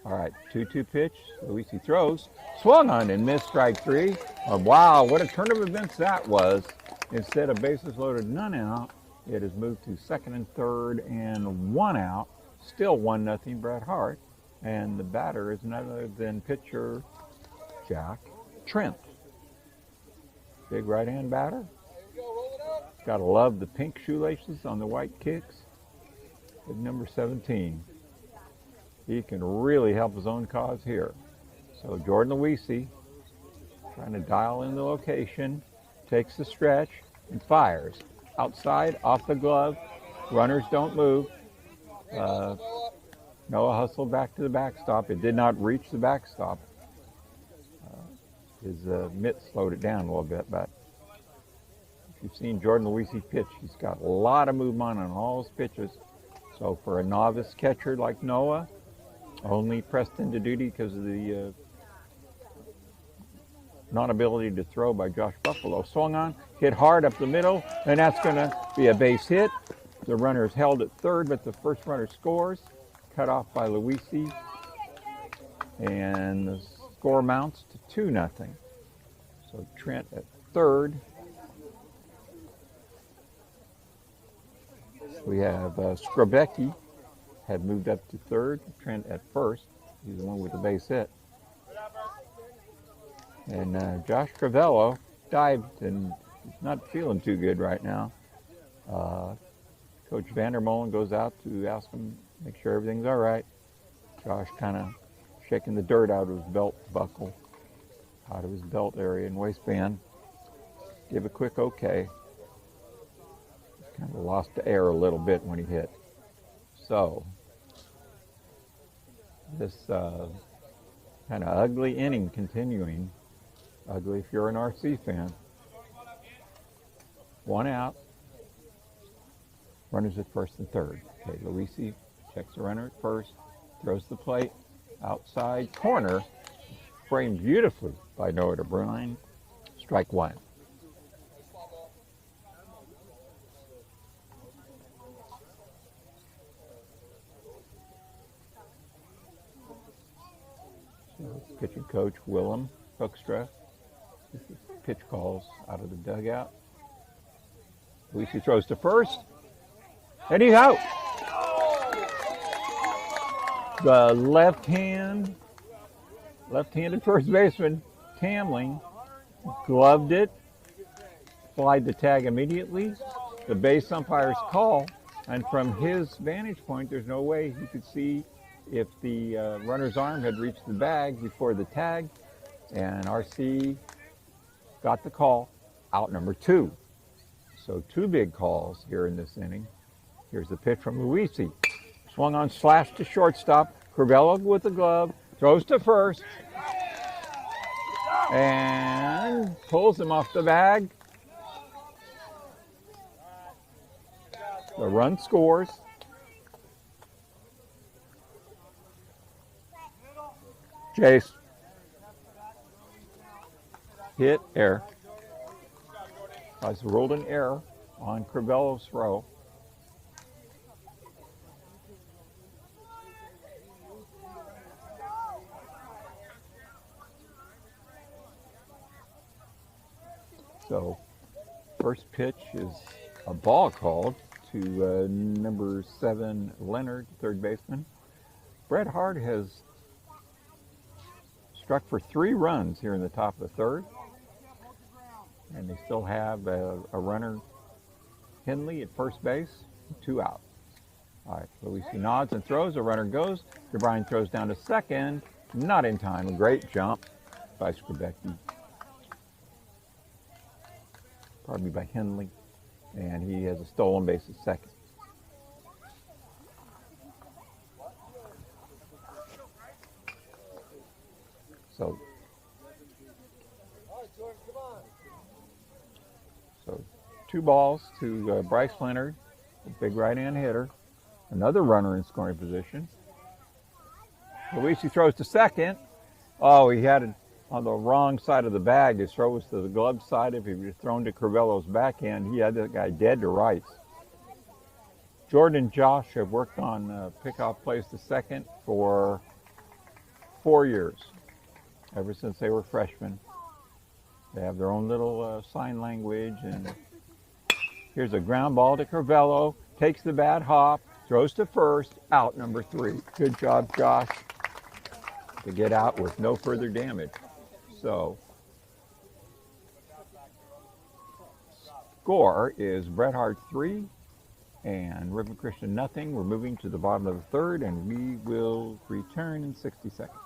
Speaker 2: All right, 2-2 pitch. Luisi throws, swung on and missed, strike three. Oh, wow, what a turn of events that was. Instead of bases loaded, none out, it has moved to second and third and one out. Still 1-0 Bret Harte. And the batter is none other than pitcher Jack Trent. Big right-hand batter. Gotta love the pink shoelaces on the white kicks. With number 17. He can really help his own cause here. So Jordan Luisi trying to dial in the location, takes the stretch and fires. Outside, off the glove. Runners don't move. Noah hustled back to the backstop. It did not reach the backstop. His mitt slowed it down a little bit, but if you've seen Jordan Luisi pitch, he's got a lot of movement on all his pitches. So for a novice catcher like Noah, only pressed into duty because of the non-ability to throw by Josh Buffalo. Swung on, hit hard up the middle, and that's going to be a base hit. The runner is held at third, but the first runner scores. Cut off by Luisi, and the score amounts to 2-0. So Trent at third. We have Skrabecki had moved up to third. Trent at first. He's the one with the base hit. And Josh Crivello dived and he's not feeling too good right now. Coach Vandermolen goes out to ask him, make sure everything's all right. Josh kind of shaking the dirt out of his belt buckle, out of his belt area and waistband. Give a quick okay. Kind of lost the air a little bit when he hit. So, this kind of ugly inning continuing. Ugly if you're an RC fan. 1 out. Runners at first and third. Okay, Luisi checks the runner at first, throws the plate, outside corner, framed beautifully by Noah DeBruyne. Strike 1. So pitching coach Willem Hoekstra. Pitch calls out of the dugout. Luisi throws to first, and he's out. The left-handed first baseman, Tamling, gloved it, flied the tag immediately. The base umpire's call, and from his vantage point, there's no way he could see if the runner's arm had reached the bag before the tag, and RC got the call, out number 2. So 2 big calls here in this inning. Here's the pitch from Luisi. Swung on, slash to shortstop. Crivello with the glove, throws to first, and pulls him off the bag. The run scores. Chase. Hit, error. Guys rolled an error on Crivello's throw. So, first pitch is a ball called to number 7, Leonard, third baseman. Bret Harte has struck for 3 runs here in the top of the third. And they still have a runner, Henley, at first base, 2 out. All right, Luisi nods and throws. A runner goes. DeBruyne throws down to second. Not in time. A great jump by Skrebecki. Probably by Henley. And he has a stolen base at second. So 2 balls to Bryce Leonard, a big right-hand hitter. Another runner in scoring position. Luisi throws to second. Oh, he had it on the wrong side of the bag. His throw was to the glove side. If he was thrown to Crivello's backhand, he had that guy dead to rights. Jordan and Josh have worked on pickoff plays to second for 4 years, ever since they were freshmen. They have their own little sign language. And here's a ground ball to Crivello. Takes the bad hop, throws to first, out number 3. Good job, Josh, to get out with no further damage. So, score is Bret Harte 3 and River Christian nothing. We're moving to the bottom of the third, and we will return in 60 seconds.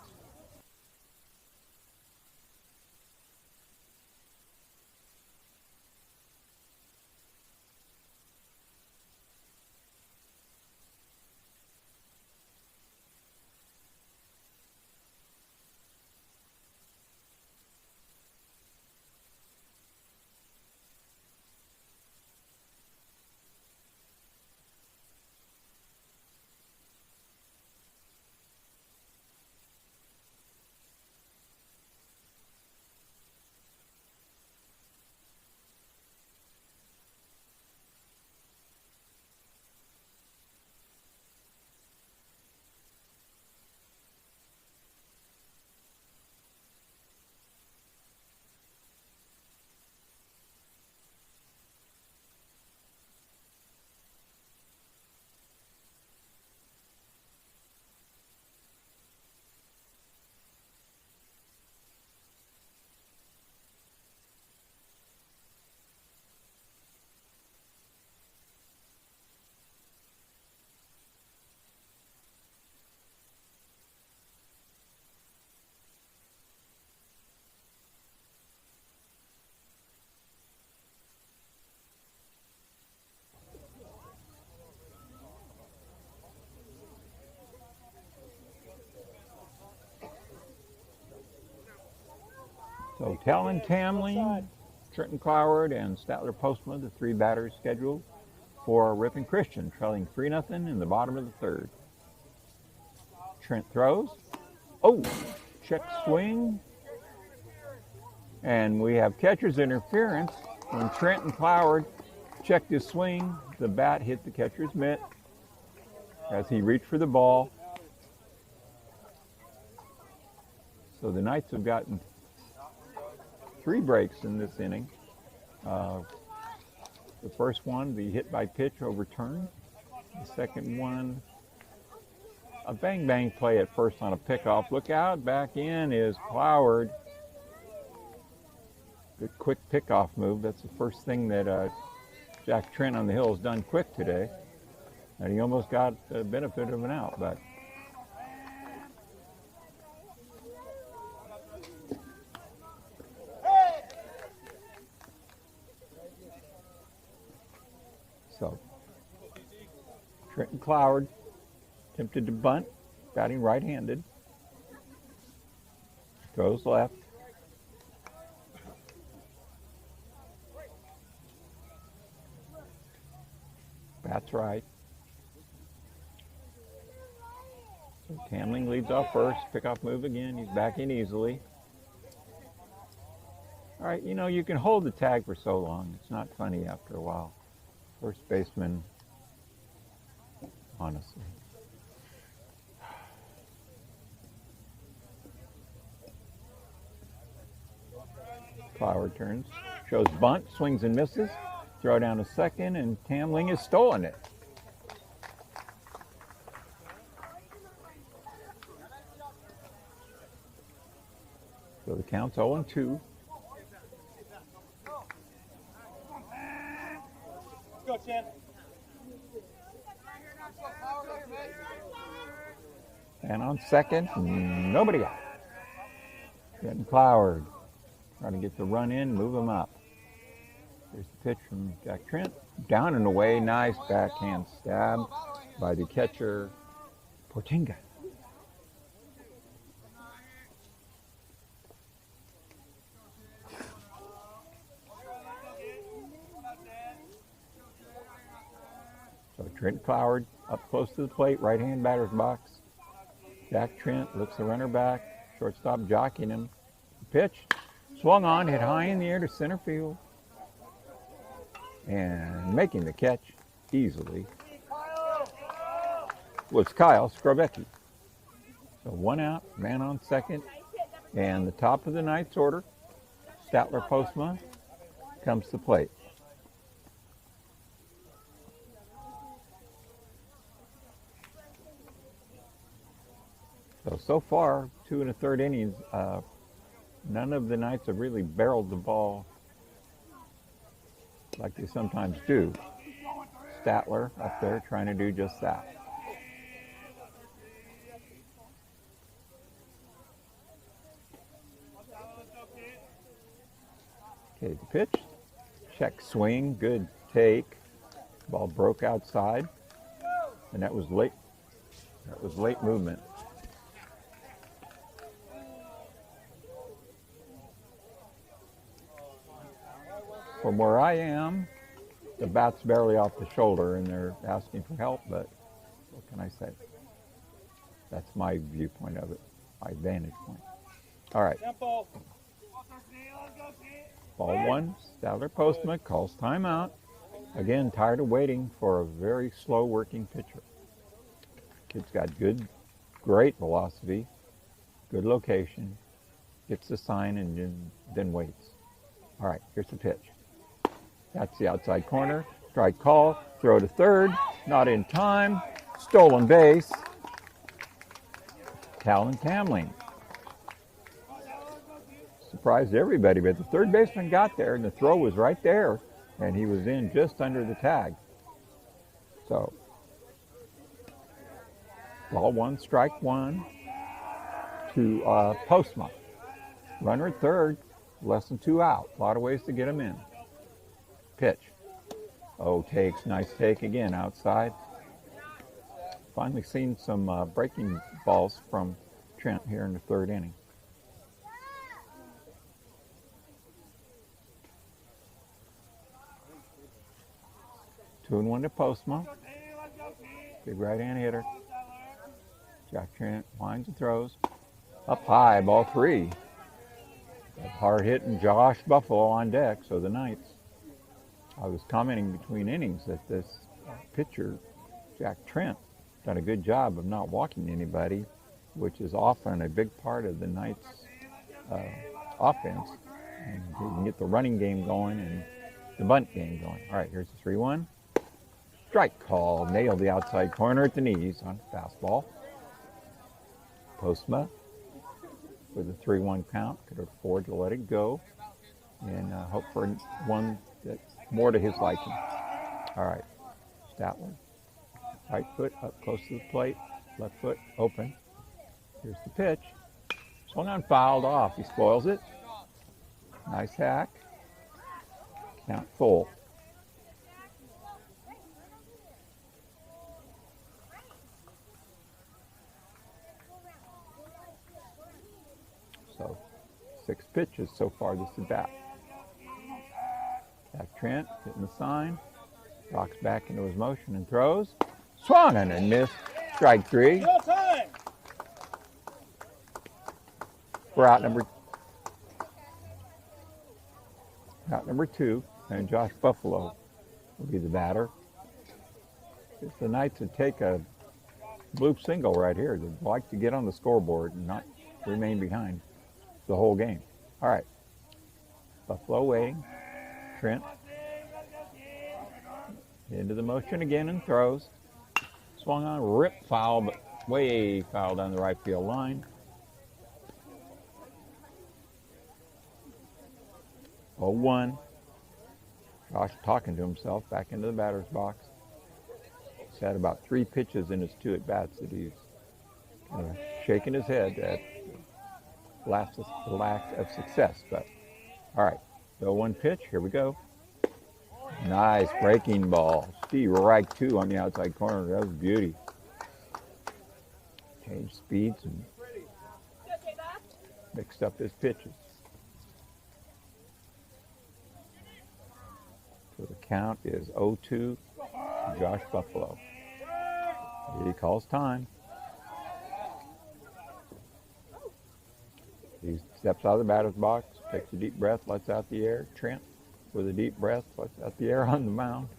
Speaker 2: So Talon Tamling, Trenton Cloward, and Statler Postma, the three batters scheduled for Ripon Christian, trailing 3-0 in the bottom of the third. Trent throws. Oh, check swing. And we have catcher's interference. When Trenton Cloward checked his swing, the bat hit the catcher's mitt as he reached for the ball. So the Knights have gotten 3 breaks in this inning. The first one, the hit by pitch overturned. The second one, a bang-bang play at first on a pickoff. Look out, back in is Cloward. Good quick pickoff move. That's the first thing that Jack Trent on the hill has done quick today. And he almost got the benefit of an out, but so Trenton Cloward attempted to bunt, batting right-handed. Throws left. Bats right. So Tamling leads off first. Pickoff move again. He's back in easily. All right, you know, you can hold the tag for so long. It's not funny after a while. First baseman, honestly. Cloward turns, shows bunt, swings and misses. Throw down to second, and Tamling has stolen it. So the count's 0-2.
Speaker 4: Go, Chan.
Speaker 2: And on second, nobody out. Getting Cloward. Trying to get the run in, move him up. Here's the pitch from Jack Trent. Down and away, nice backhand stab by the catcher, Portinga. So Trent Cloward up close to the plate, right-hand batter's box. Jack Trent looks the runner back, shortstop jockeying him. Pitch, swung on, hit high in the air to center field. And making the catch easily was Kyle Skrabecki. So 1 out, man on second. And the top of the Knights order, Statler Postma, comes to plate. So far, 2 1/3 innings, none of the Knights have really barreled the ball like they sometimes do. Statler up there trying to do just that. Okay, the pitch. Check swing, good take. Ball broke outside, and that was late. That was late movement. From where I am, the bat's barely off the shoulder and they're asking for help, but what can I say? That's my viewpoint of it, my vantage point. All right. Ball 1, Statler Postma calls timeout. Again, tired of waiting for a very slow working pitcher. Kid's got great velocity, good location, gets the sign and then waits. All right, here's the pitch. That's the outside corner. Strike call. Throw to third. Not in time. Stolen base. Talon Tamling. Surprised everybody, but the third baseman got there and the throw was right there and he was in just under the tag. So, ball 1, strike 1 to Postma. Runner at third, less than 2 out. A lot of ways to get him in. Pitch. Oh, takes, nice take again outside. Finally seen some breaking balls from Trent here in the third inning. 2-1 to Postma. Big right-hand hitter. Jack Trent winds and throws. Up high, ball 3. Hard hitting Josh Buffalo on deck, so the Knights. I was commenting between innings that this pitcher, Jack Trent, done a good job of not walking anybody, which is often a big part of the Knights' offense. And he can get the running game going and the bunt game going. All right, here's the 3-1. Strike call. Nailed the outside corner at the knees on fastball. Postma with a 3-1 count. Could afford to let it go and hope for one that's more to his liking. All right, Statler. Right foot up close to the plate. Left foot open. Here's the pitch. Swung on, fouled off. He spoils it. Nice hack. Count full. So 6 pitches so far this at bat. Jack Trent hitting the sign. Rocks back into his motion and throws. Swung and missed. Strike 3. We're out number 2, and Josh Buffalo will be the batter. If the Knights would take a bloop single right here, they'd like to get on the scoreboard and not remain behind the whole game. All right, Buffalo waiting. Trent into the motion again and throws. Swung on, rip foul, but way foul down the right field line. 0-1. Josh talking to himself back into the batter's box. He's had about 3 pitches in his 2 at-bats that he's kind of shaking his head at lack of success. But all right, 0-1 pitch. Here we go. Nice breaking ball. Steve Reich, 2 on the outside corner. That was beauty. Changed speeds and mixed up his pitches. So the count is 0-2 to Josh Buffalo. He calls time. He steps out of the batter's box, takes a deep breath, lets out the air. Trent, with a deep breath, lets out the air on the mound.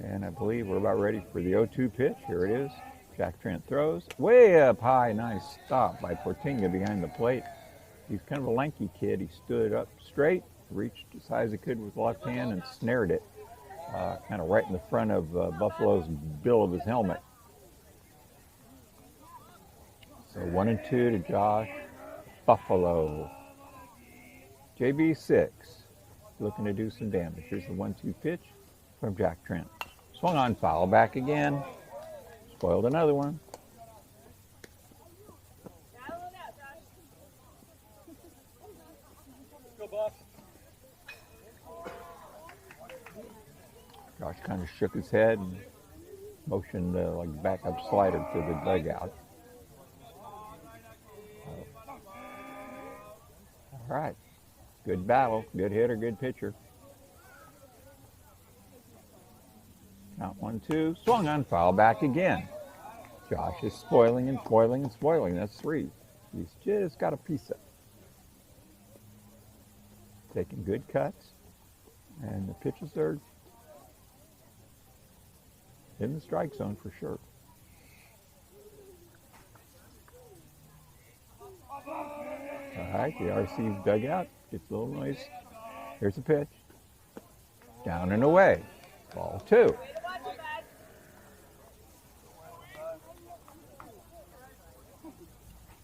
Speaker 2: And I believe we're about ready for the 0-2 pitch. Here it is. Jack Trent throws. Way up high. Nice stop by Portinga behind the plate. He's kind of a lanky kid. He stood up straight, reached as high as he could with the left hand and snared it kind of right in the front of Buffalo's bill of his helmet. So 1-2 to Josh Buffalo. JB6 looking to do some damage. Here's the 1-2 pitch from Jack Trent. Swung on, foul back again. Spoiled another one. Josh kind of shook his head and motioned like backup slider to the dugout. All right. Good battle. Good hitter, good pitcher. Count 1-2. Swung on, foul back again. Josh is spoiling and spoiling and spoiling. That's 3. He's just got a piece of it. Taking good cuts. And the pitches are in the strike zone for sure. All right, the RC's dugout gets a little noise. Here's the pitch. Down and away. Ball 2.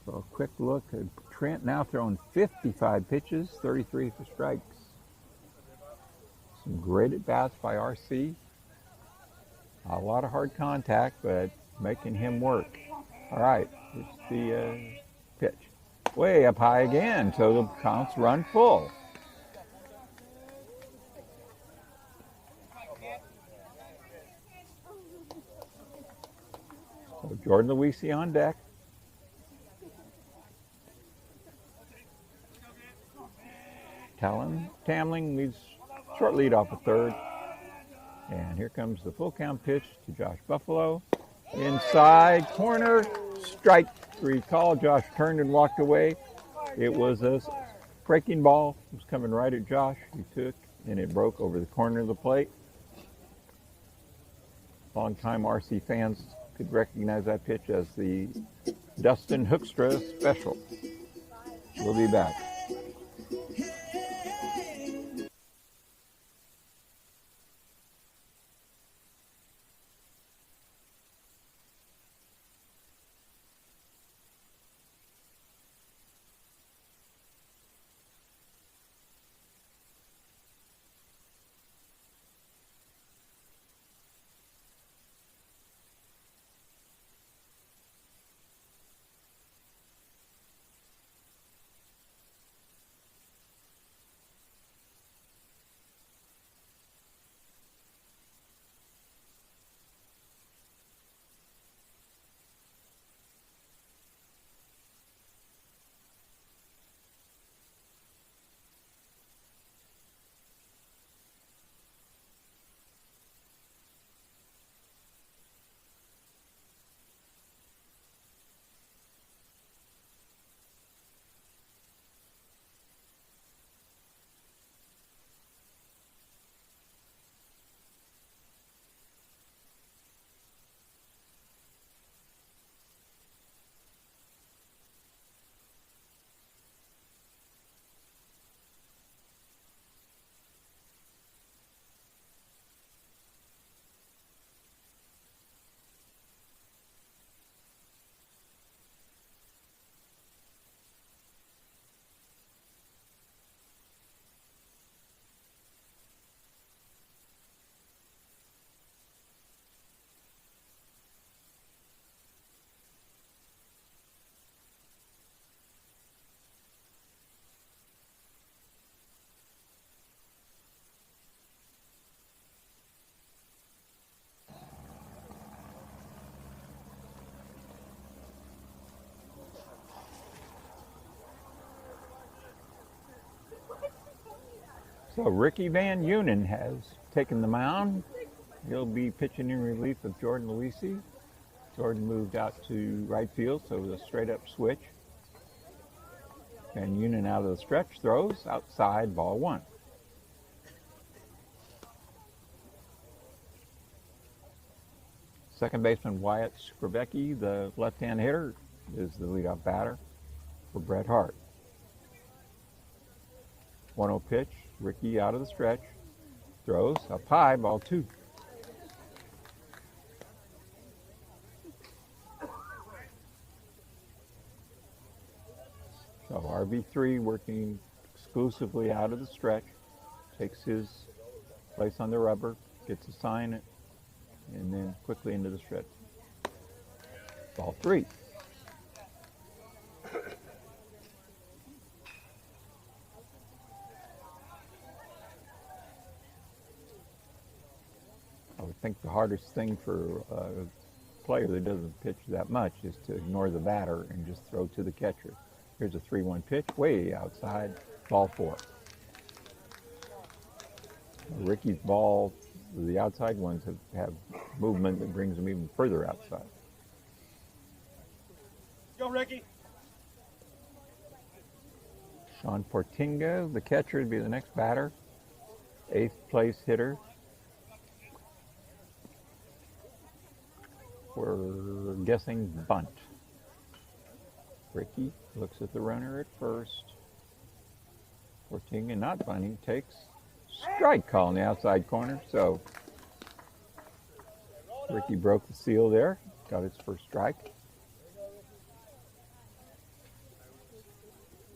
Speaker 2: So a quick look at Trent now throwing 55 pitches, 33 for strikes. Some great at-bats by RC. A lot of hard contact, but making him work. All right, it's the pitch. Way up high again, so the counts run full. So Jordan Luisi on deck. Tamling leads short lead off a third. And here comes the full count pitch to Josh Buffalo. Inside corner, strike three call. Josh turned and walked away. It was a breaking ball. It was coming right at Josh. He took and it broke over the corner of the plate. Longtime RC fans could recognize that pitch as the Dustin Hoekstra special. We'll be back. So Ricky Van Eunen has taken the mound. He'll be pitching in relief of Jordan Luisi. Jordan moved out to right field, so it was a straight up switch. Van Eunen out of the stretch, throws outside, ball one. Second baseman Wyatt Skrivecki, the left-hand hitter, is the leadoff batter for Bret Harte. 1-0 pitch, Ricky out of the stretch, throws up high, ball two. So RB3 working exclusively out of the stretch, takes his place on the rubber, gets a sign, and then quickly into the stretch. Ball three. I would think the hardest thing for a player that doesn't pitch that much is to ignore the batter and just throw to the catcher. Here's a 3-1 pitch, way outside, ball four. Ricky's ball, the outside ones have movement that brings them even further outside.
Speaker 4: Go, Ricky.
Speaker 2: Sean Portinga, the catcher, would be the next batter. 8th place hitter. We're guessing bunt. Ricky looks at the runner at first. Portinga not bunting, takes strike call in the outside corner. So Ricky broke the seal there, got his first strike.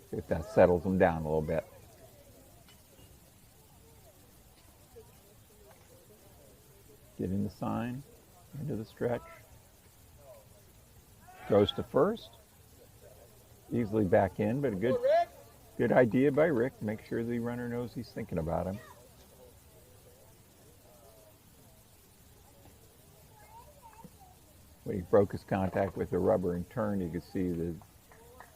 Speaker 2: See if that settles him down a little bit. Getting the sign, into the stretch. Goes to first. Easily back in, but a good idea by Rick. Make sure the runner knows he's thinking about him. When he broke his contact with the rubber and turned, you could see that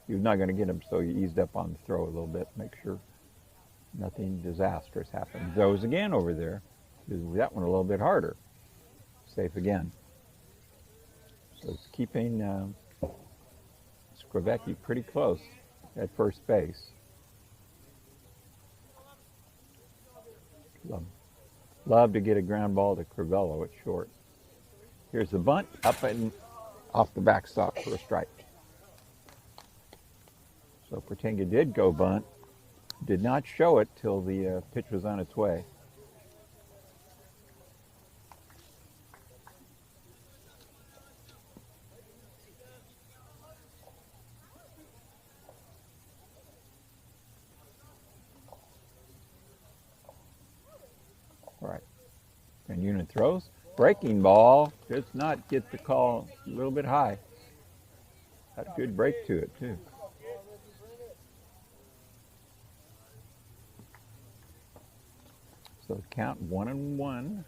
Speaker 2: he was not going to get him, so he eased up on the throw a little bit, make sure nothing disastrous happened. Throws again over there. That one a little bit harder. Safe again. So it's keeping Skrivecki pretty close at first base. Love to get a ground ball to Crivello at short. Here's the bunt, up and off the backstop for a strike. So Portinga did go bunt. Did not show it till the pitch was on its way. All right. And Unit throws. Breaking ball. Does not get the call. A little bit high. Had a good break to it, too. So count 1-1.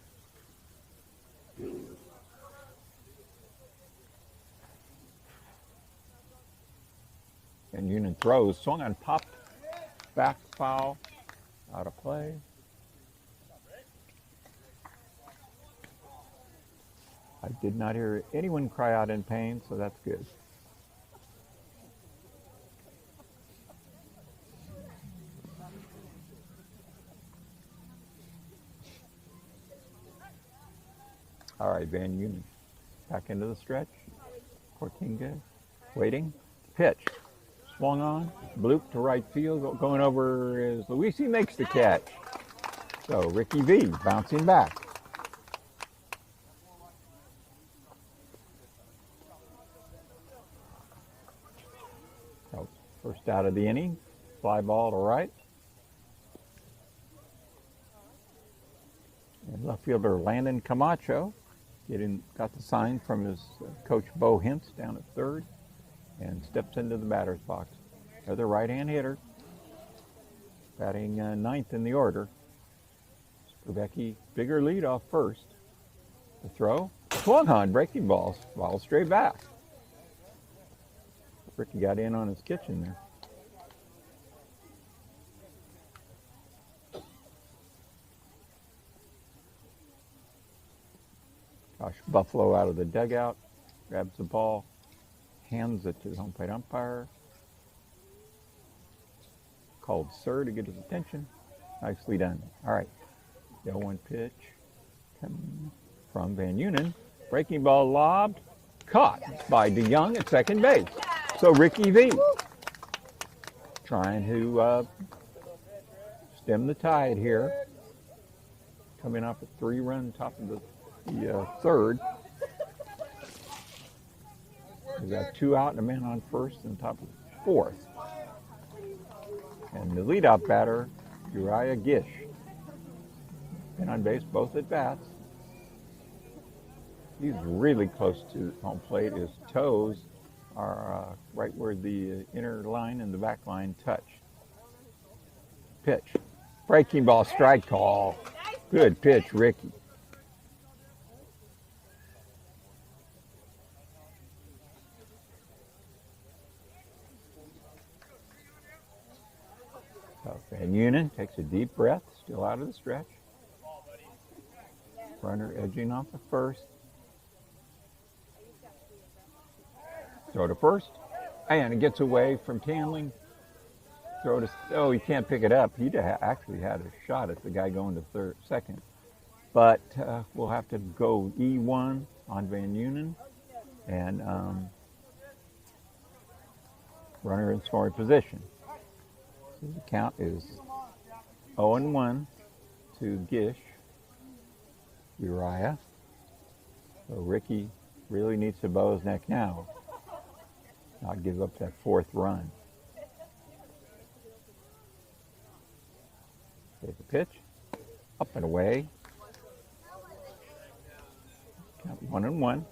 Speaker 2: And Union throws. Swung on, popped. Back foul. Out of play. I did not hear anyone cry out in pain, so that's good. All right, Van Union back into the stretch. Portinga waiting. Pitch. Swung on. Bloop to right field. Going over is Luisi makes the catch. So Ricky V bouncing back. So first out of the inning. Fly ball to right. And left fielder Landon Camacho got the sign from his coach Bo Hintz down at third and steps into the batter's box. Another right-hand hitter, batting ninth in the order. Skrivecki, bigger lead off first. The throw, swung on, breaking balls, ball straight back. Ricky got in on his kitchen there. Josh Buffalo out of the dugout, grabs the ball, hands it to the home plate umpire. Called sir to get his attention. Nicely done. All right. The 0-1 pitch coming from Van Unen. Breaking ball lobbed, caught by DeYoung at second base. So Ricky V trying to stem the tide here. Coming off a 3-run top of the third. We got 2 out and a man on first and top of fourth. And the leadoff batter, Uriah Gish. Been on base both at bats. He's really close to home plate. His toes are right where the inner line and the back line touch. Pitch. Breaking ball, strike call. Good pitch, Ricky. Van Unen takes a deep breath, still out of the stretch. Runner edging off the first. Throw to first, and it gets away from Tanling. Throw to, he can't pick it up. He actually had a shot at the guy going to second. But we'll have to go E1 on Van Unen, and runner in scoring position. So the count is 0-1 to Gish. Uriah. So Ricky really needs to bow his neck now. Not give up that 4th run. Take the pitch. Up and away. Count 1-1.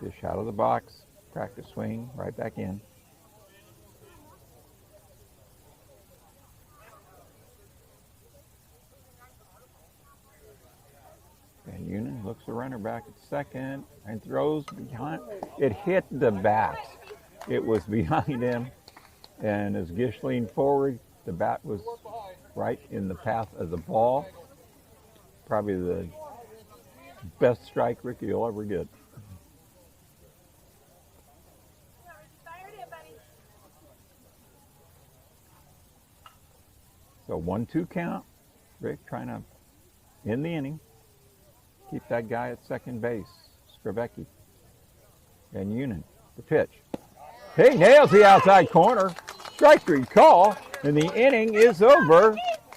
Speaker 2: Gish out of the box. Practice swing, right back in. Van Unen looks the runner back at second and throws behind. It hit the bat. It was behind him. And as Gish leaned forward, the bat was right in the path of the ball. Probably the best strike Ricky will ever get. So 1-2 count. Rick trying to end the inning. Keep that guy at second base, Skrebecki. And Unin, the pitch. He nails the outside corner. Strike three call, and the inning is over.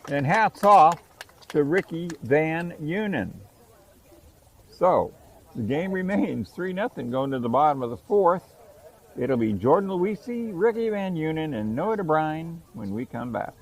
Speaker 2: And hats off to Ricky Van Unen. So the game remains 3-0 going to the bottom of the fourth. It'll be Jordan Luisi, Ricky Van Unen, and Noah DeBrine when we come back.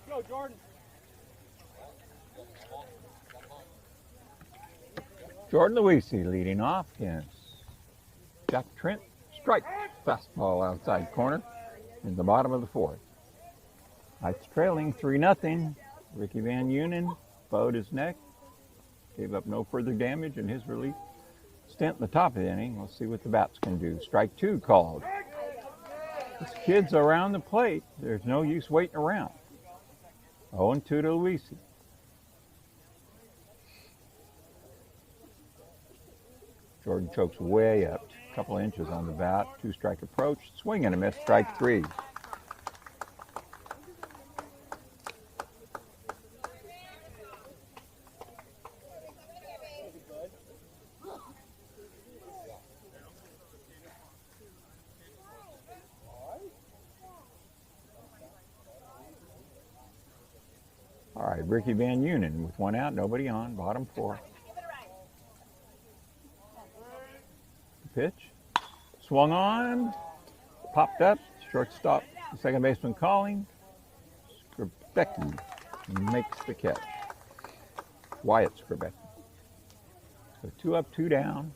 Speaker 4: Go, Jordan.
Speaker 2: Jordan Luisi leading off against Jack Trent. Strike. Fastball outside corner in the bottom of the fourth. Knights trailing 3-0. Ricky Van Unen bowed his neck. Gave up no further damage in his relief stint in the top of the inning. We'll see what the bats can do. Strike two called. This kid's around the plate. There's no use waiting around. 0-2 to Luisi. Jordan chokes way up, a couple inches on the bat. Two-strike approach, swing and a miss, strike three. All right, Ricky Van Unen with one out, nobody on, bottom four. Pitch, swung on, popped up, shortstop, second baseman calling. Skrebecki makes the catch. Wyatt Skrebecki. So 2 up, 2 down.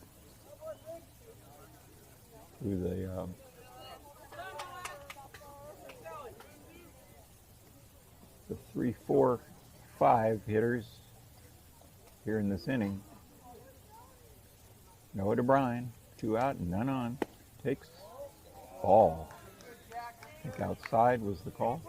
Speaker 2: Through the 3, 4, 5 hitters here in this inning. Noah DeBrine. 2 out and none on. Takes ball. I think outside was the call.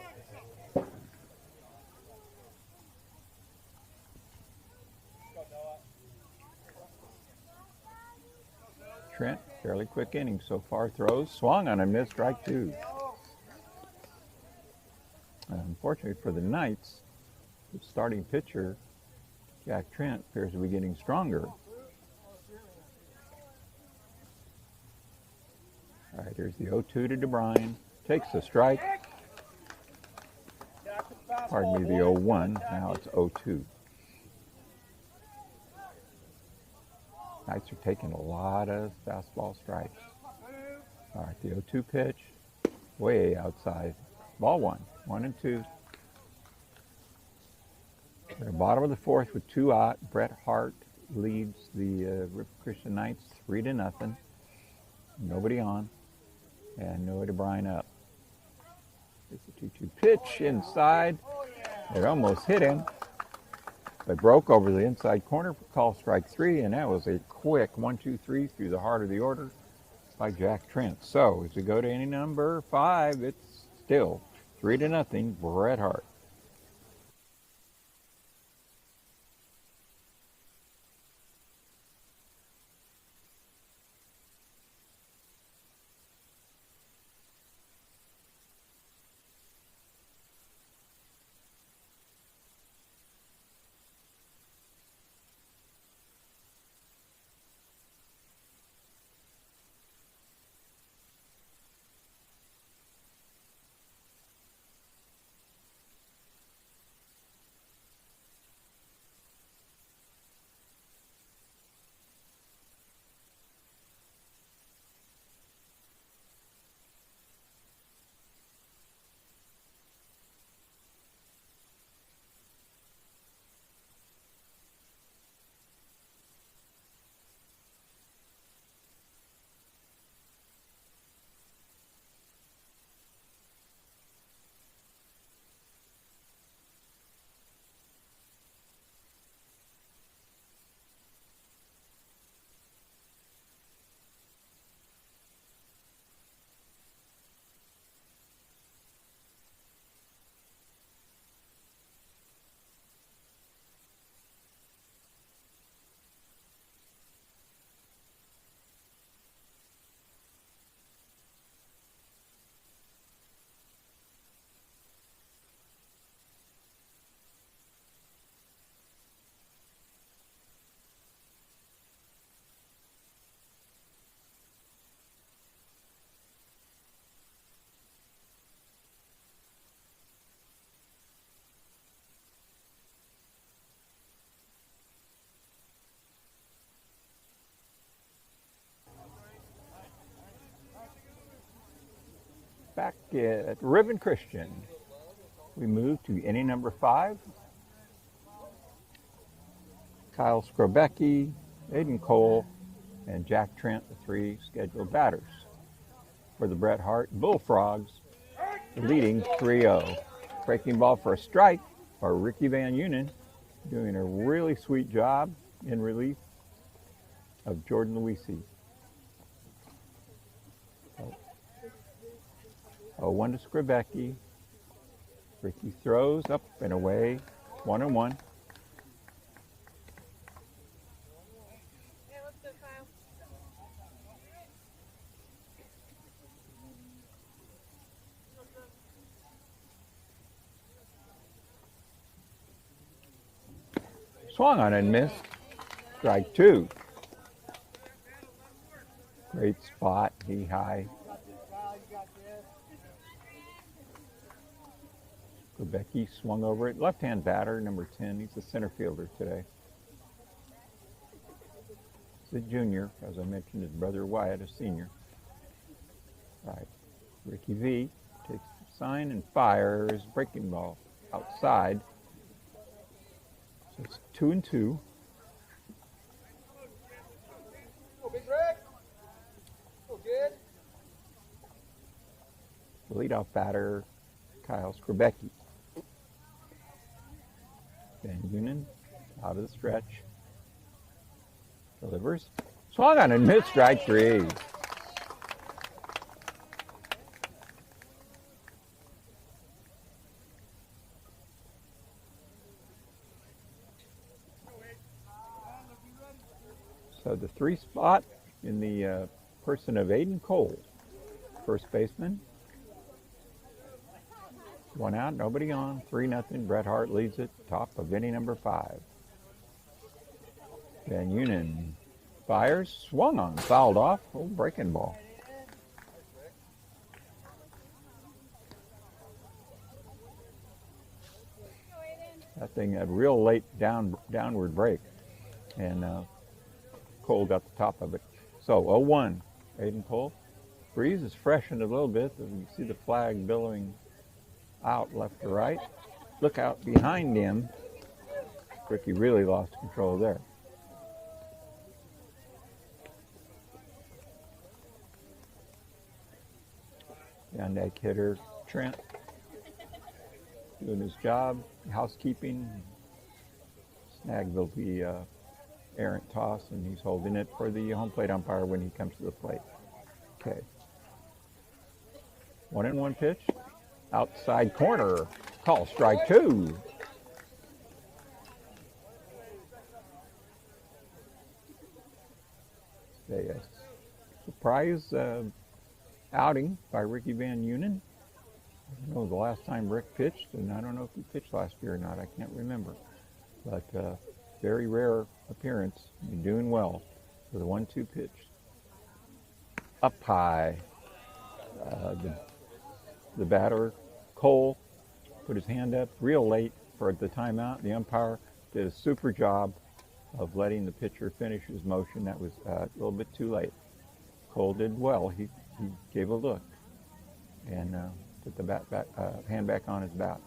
Speaker 2: Trent, fairly quick inning so far. Throws, swung on a missed, strike 2. Unfortunately for the Knights, the starting pitcher, Jack Trent, appears to be getting stronger. All right, here's the 0-2 to DeBrine. Takes the strike. Pardon me, the 0-1. Now it's 0-2. Knights are taking a lot of fastball strikes. All right, the 0-2 pitch, way outside. Ball 1, 1-2. At the bottom of the fourth with 2 out. Bret Harte leads the Ripon Christian Knights 3-0. Nobody on, and Noah DeBrine up. It's a 2-2 pitch inside. It almost hit him, but broke over the inside corner for call strike 3, and that was a quick 1-2-3 through the heart of the order by Jack Trent. So as we go to inning number 5, it's still 3-0, Bret Harte. Back at Ripon Christian, we move to inning number 5. Kyle Skrobecki, Aiden Cole, and Jack Trent, the 3 scheduled batters. For the Bret Harte Bullfrogs, leading 3-0. Breaking ball for a strike for Ricky Van Unen, doing a really sweet job in relief of Jordan Luisi. 0-1 to Skrobecki. Ricky throws up and away, 1-1. Swung on and missed. Strike 2. Great spot, knee high. Skrobecki swung over it. Left-hand batter, number 10. He's the center fielder today. He's a junior. As I mentioned, his brother Wyatt, a senior. Right. Ricky V takes the sign and fires. Breaking ball outside. So it's 2-2.
Speaker 5: Go, Big Red. Go, kid.
Speaker 2: The leadoff batter, Kyle Skrobecki. Van Unen out of the stretch. Delivers. Swung on and missed. Strike 3. So the 3 spot in the person of Aiden Cole, first baseman. One out, nobody on, 3-0. Bret Harte leads it, top of inning number 5. Van Unen fires, swung on, fouled off, old breaking ball. That thing had real late downward break, and Cole got the top of it. So 0-1, Aiden Cole. Breeze has freshened a little bit. You can see the flag billowing out left to right. Look out behind him. Ricky really lost control there. The on-deck hitter, Trent, doing his job, housekeeping. Snagged the errant toss, and he's holding it for the home plate umpire when he comes to the plate. Okay. 1-1 pitch. Outside corner. Call strike 2. A surprise outing by Ricky Van Unen. I don't know the last time Rick pitched, and I don't know if he pitched last year or not. I can't remember. But very rare appearance. You're doing well with a 1-2 pitch. Up high. The batter, Cole, put his hand up real late for the timeout. The umpire did a super job of letting the pitcher finish his motion. That was a little bit too late. Cole did well. He gave a look and put the hand back on his bat.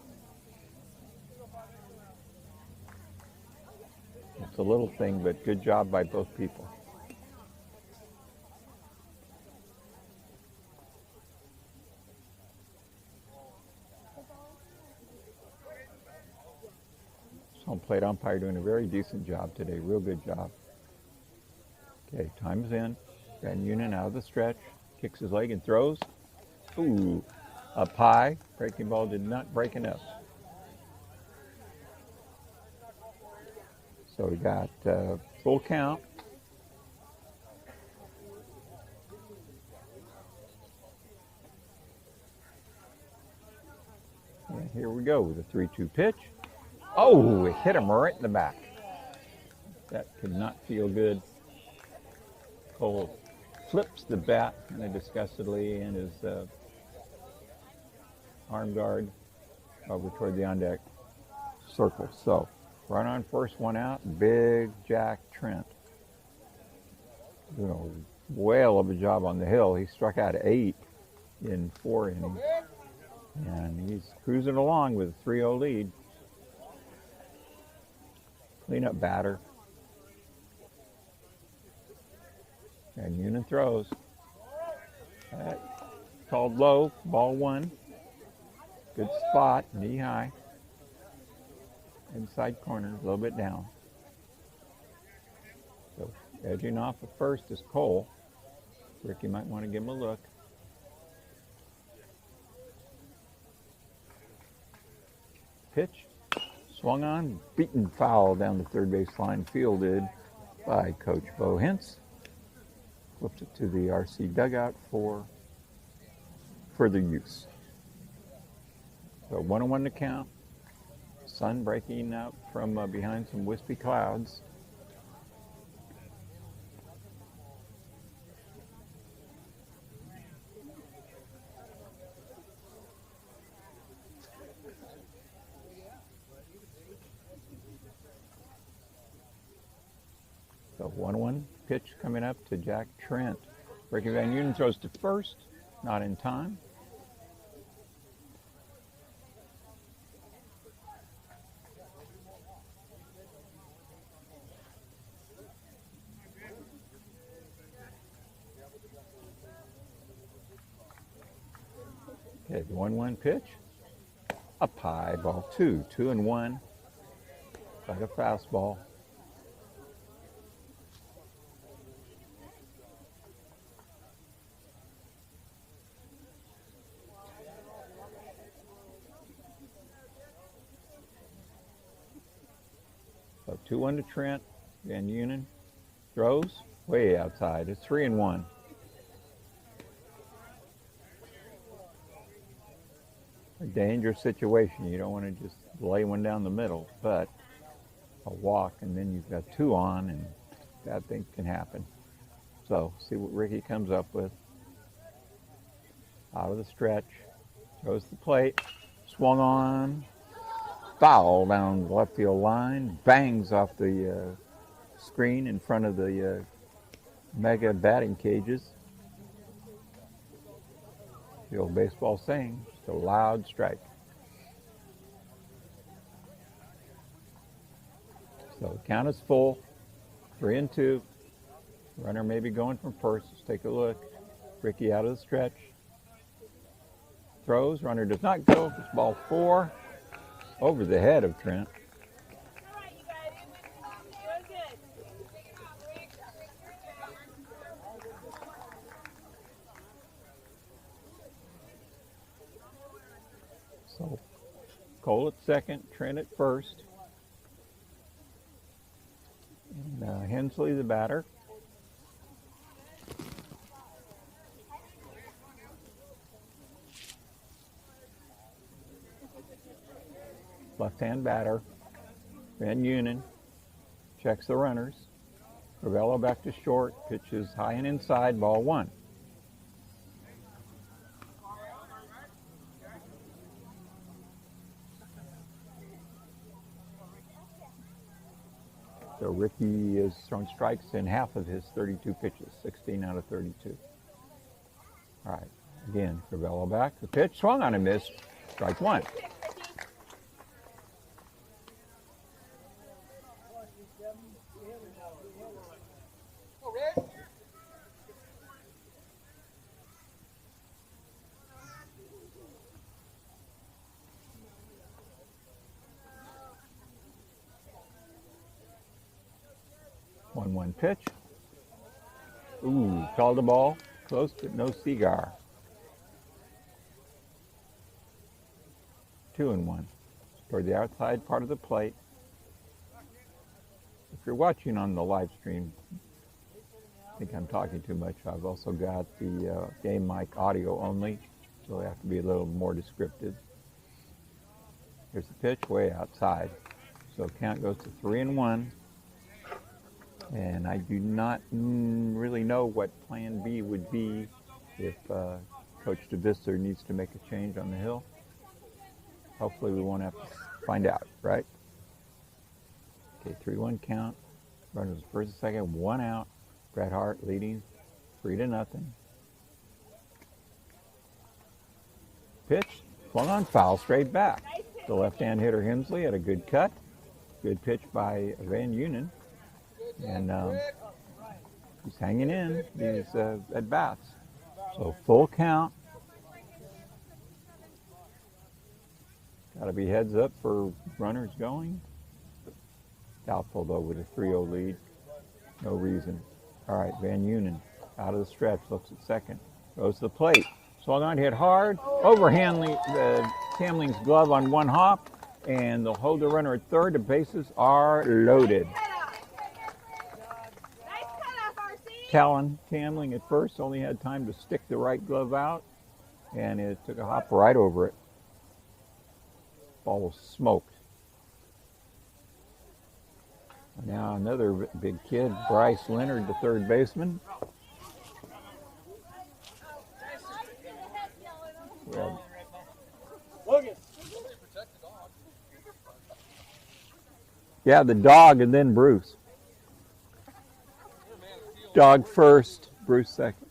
Speaker 2: It's a little thing, but good job by both people. Home plate umpire doing a very decent job today. Real good job. Okay, time is in. Van Unen out of the stretch. Kicks his leg and throws. Ooh, up high. Breaking ball did not break enough. So we got full count. And here we go with a 3-2 pitch. Oh, it hit him right in the back. That could not feel good. Cole flips the bat kind of disgustedly in his arm guard over toward the on-deck circle. So, right on first, 1 out, big Jack Trent. Doing a whale of a job on the hill. He struck out 8 in 4 innings. And he's cruising along with a 3-0 lead. Cleanup batter. And Unen throws. Called low, ball 1. Good spot, knee high. Inside corner, a little bit down. So edging off at first is Cole. Ricky might want to give him a look. Pitch. Swung on, beaten foul down the third base line, fielded by Coach Bo Hintz. Flipped it to the RC dugout for further use. So 1-1 to count. Sun breaking out from behind some wispy clouds. So 1-1 pitch coming up to Jack Trent. Ricky Van Unen throws to first, not in time. Okay, the 1-1 pitch. Up high, ball 2, 2-1. Like a fastball. So 2-1 to Trent. Van Unen throws. Way outside. It's 3-1. A dangerous situation. You don't want to just lay one down the middle, but a walk and then you've got two on and bad things can happen. So see what Ricky comes up with. Out of the stretch. Throws the plate. Swung on. Foul down the left field line. Bangs off the screen in front of the mega batting cages. The old baseball saying, just a loud strike. So the count is full, 3-2. Runner may be going from first. Let's take a look. Ricky out of the stretch. Throws, runner does not go. It's ball 4 over the head of Trent.
Speaker 6: All right, you guys. Doing good.
Speaker 2: So Cole at second, Trent at first. And Hensley the batter. Left-hand batter. Van Eunen checks the runners. Ravello back to short, pitches high and inside, ball 1. So Ricky has thrown strikes in half of his 32 pitches, 16 out of 32. All right, again, Ravello back. The pitch swung on and missed. Strike 1.
Speaker 5: Oh, Red.
Speaker 2: 1-1 pitch. Ooh, called the ball. Close, but no cigar. 2-1. Toward the outside part of the plate. If you're watching on the live stream, I think I'm talking too much. I've also got the game mic audio only, so I have to be a little more descriptive. Here's the pitch way outside. So count goes to 3-1. And I do not really know what plan B would be if Coach DeVisser needs to make a change on the hill. Hopefully we won't have to find out, right? Okay, 3-1 count. Runners first and second, 1 out. Bret Harte leading 3-0. Pitch, swung on, foul, straight back. The left-hand hitter Hensley had a good cut. Good pitch by Van Eunen. And he's hanging in these at-bats. So full count. Got to be heads up for runners going. Doubtful, though, with a 3-0 lead. No reason. All right, Van Eunen out of the stretch, looks at second. Goes to the plate. Swung on, hit hard. Over Hamling's glove on one hop. And they'll hold the runner at third. The bases are loaded. Talon Hamling at first only had time to stick the right glove out, and it took a hop right over it. Ball was smoked. Now another big kid, Bryce Leonard, the third baseman. Yeah. Yeah, the dog and then Bruce. Dog first, Bruce second.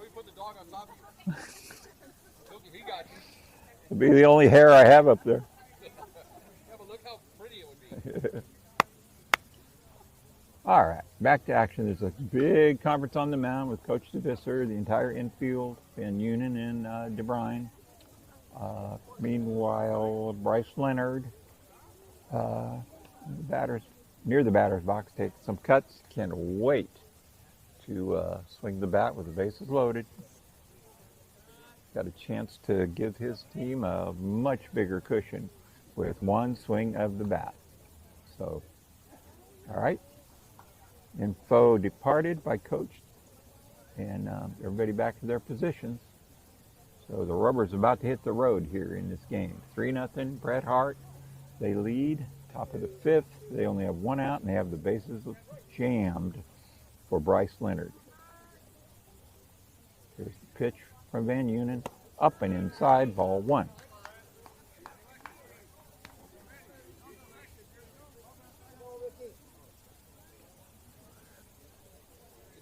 Speaker 5: We put the dog on top of you. He got you.
Speaker 2: It'll be the only hair I have up there.
Speaker 5: Yeah, but look how pretty it would be.
Speaker 2: All right, back to action. There's a big conference on the mound with Coach DeVisser, the entire infield, Van Eunen and DeBrine. Meanwhile, Bryce Leonard, near the batter's box, takes some cuts. Can't wait to swing the bat with the bases loaded. Got a chance to give his team a much bigger cushion with one swing of the bat. So, all right. Info departed by coach, and everybody back to their positions. So the Rubber's about to hit the road here in this game. 3-0, Bret Harte. They lead, top of the fifth. They only have one out, and they have the bases jammed for Bryce Leonard. Here's the pitch from Van Unen, up and inside, ball one.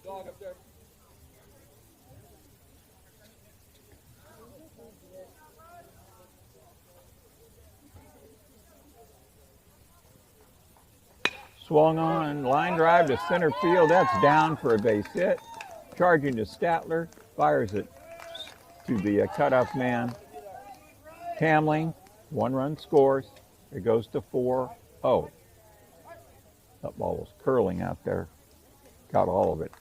Speaker 5: Dog up there.
Speaker 2: Swung on, line drive to center field. That's down for a base hit. Charging to Statler, fires it to the cutoff man. Tamling, 1 run scores. It goes to 4-0. That ball was curling out there. Got all of it.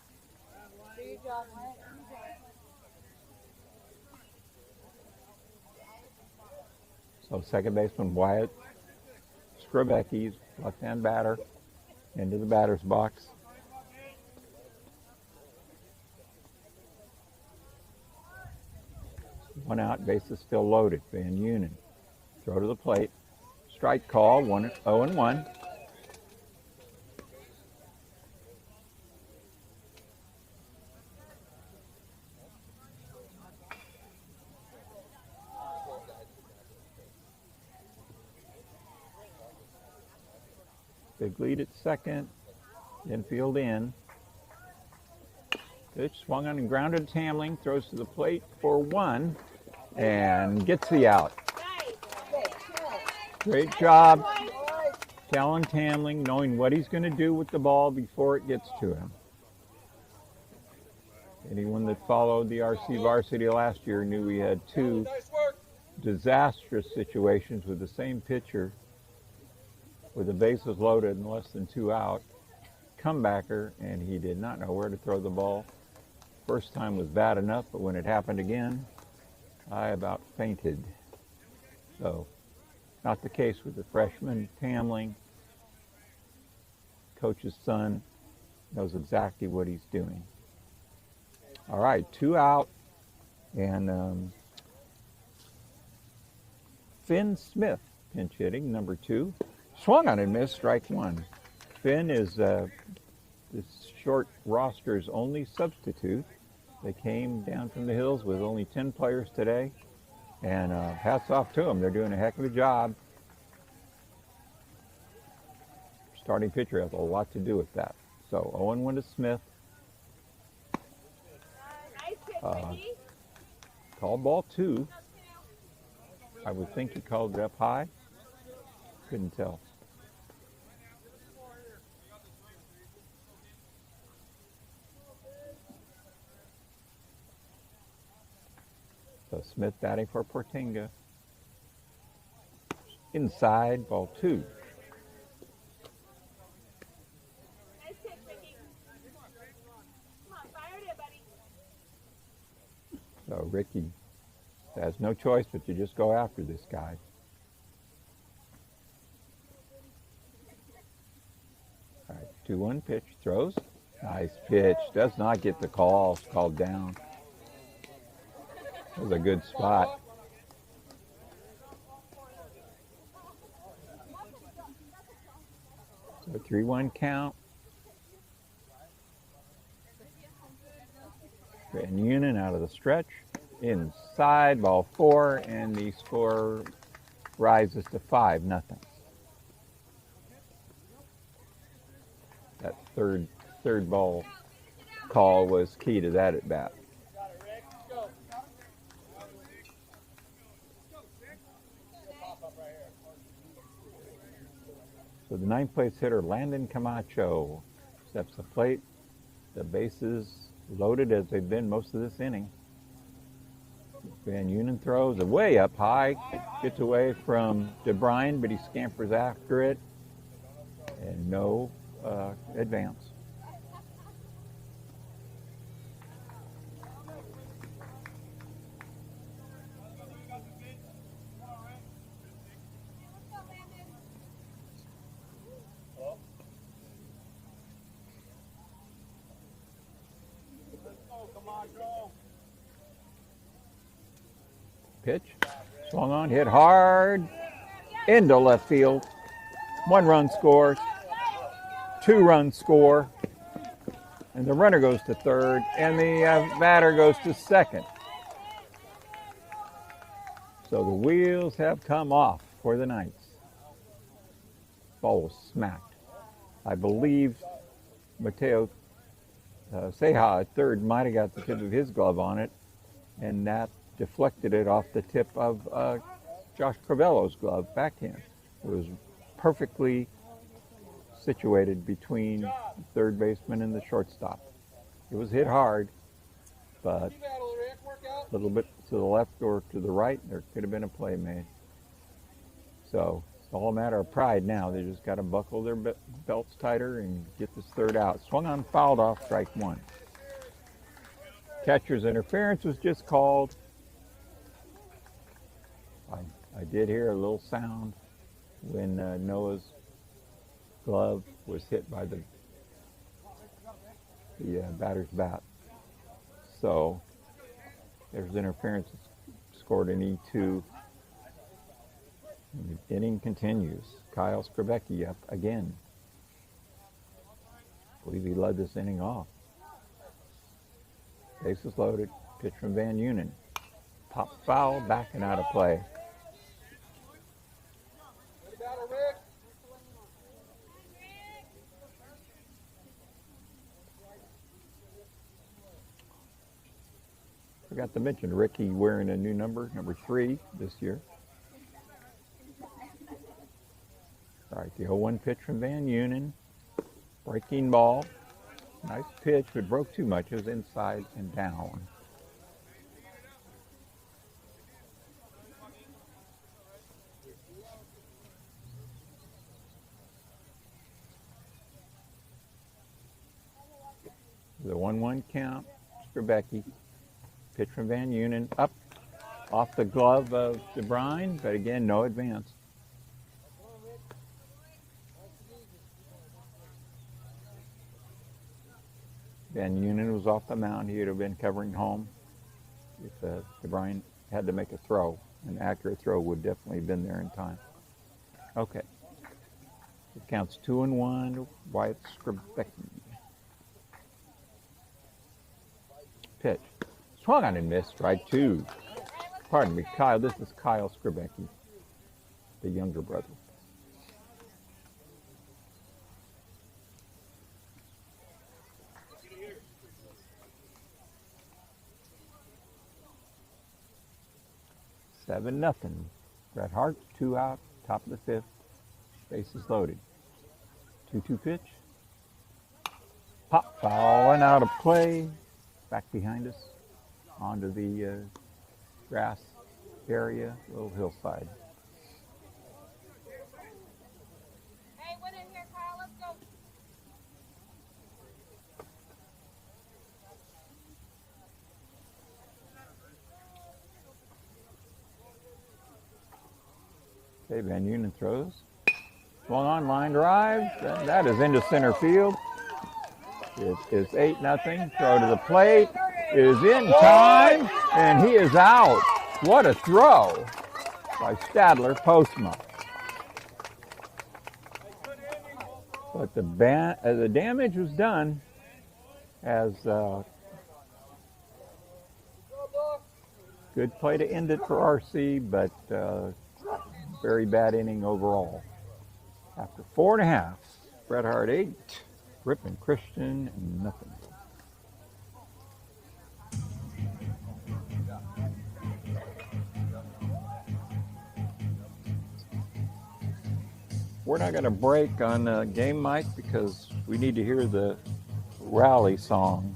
Speaker 2: So second baseman Wyatt Skrabecki's left-hand batter into the batter's box. One out, bases still loaded. Van Unen, throw to the plate. Strike call, 0-1. Big lead at second. Infield in. Pitch swung on and grounded. Tamling throws to the plate for 1 and gets the out. Great job, Callan Tamling, knowing what he's going to do with the ball before it gets to him. Anyone that followed the RC Varsity last year knew we had 2 disastrous situations with the same pitcher with the bases loaded and less than 2 out. Comebacker, and he did not know where to throw the ball. First time was bad enough, but when it happened again, I about fainted. So, not the case with the freshman Tamling. Coach's son knows exactly what he's doing. All right, 2 out, and Finn Smith pinch hitting, number 2. Swung on and missed, strike 1. Finn is this short roster's only substitute. They came down from the hills with only 10 players today, and hats off to them. They're doing a heck of a job. Starting pitcher has a lot to do with that. So 0-1 to Smith. Called ball 2. I would think he called it up high. Couldn't tell. So Smith batting for Portinga. Inside, ball 2.
Speaker 6: Nice pitch, Ricky. Come on, fire it in, buddy.
Speaker 2: So Ricky has no choice but to just go after this guy. All right, 2-1 pitch, throws. Nice pitch, does not get the call, it's called down. That was a good spot. So 3-1 count. Van Unen out of the stretch. Inside, ball 4, and the score rises to 5-0. That third ball call was key to that at bat. So the 9th place hitter, Landon Camacho, steps the plate. The bases loaded as they've been most of this inning. Van Unen throws way up high, gets away from DeBrine, but he scampers after it, and no advance.
Speaker 4: on, go.
Speaker 2: Pitch, swung on, hit hard, into left field. 1 run scores, 2 runs score, and the runner goes to third, and the batter goes to second. So the wheels have come off for the Knights. Ball was smacked. I believe Mateo Ceja at third might have got the tip of his glove on it, and that deflected it off the tip of Josh Crivello's glove, backhand. It was perfectly situated between the third baseman and the shortstop. It was hit hard, but a little bit to the left or to the right, there could have been a play made. So it's all a matter of pride now. They just got to buckle their belts tighter and get this third out. Swung on, fouled off, strike 1. Catcher's interference was just called. I did hear a little sound when Noah's glove was hit by the batter's bat. So there's interference. Scored an E2. And the inning continues. Kyle Skrebecki up again. I believe he led this inning off. Bases loaded. Pitch from Van Unen. Pop foul, back and out of play. Forgot to mention Ricky wearing a new number 3 this year. All right, the 0-1 pitch from Van Unen. Breaking ball. Nice pitch, but broke too much. It was inside and down. The 1-1 count. Skrebecki. Pitch from Van Unen. Up off the glove of DeBrine, but again, no advance. Van Unen was off the mound. He would have been covering home if DeBrine had to make a throw. An accurate throw would definitely have been there in time. Okay. It counts 2-1. Wyatt Skrebecki. Pitch. Swung on and missed. Strike 2. Pardon me, Kyle. This is Kyle Skrebecki, the younger brother. Seven nothing. Bret Harte, 2 out, top of the 5th. Bases loaded. 2-2 pitch. Pop foul and out of play. Back behind us onto the grass area, little hillside.
Speaker 6: Hey, went in here, Kyle. Let's go.
Speaker 2: Okay, Van Unen throws. Swung on, line drive. That is into center field. It is 8-0. Throw to the plate is in time, and he is out. What a throw by Stadler Postma. But the damage was done as good play to end it for RC, but very bad inning overall. After 4.5, Bret Harte 8, Ripon Christian nothing. We're not going to break on Game Mic because we need to hear the rally song.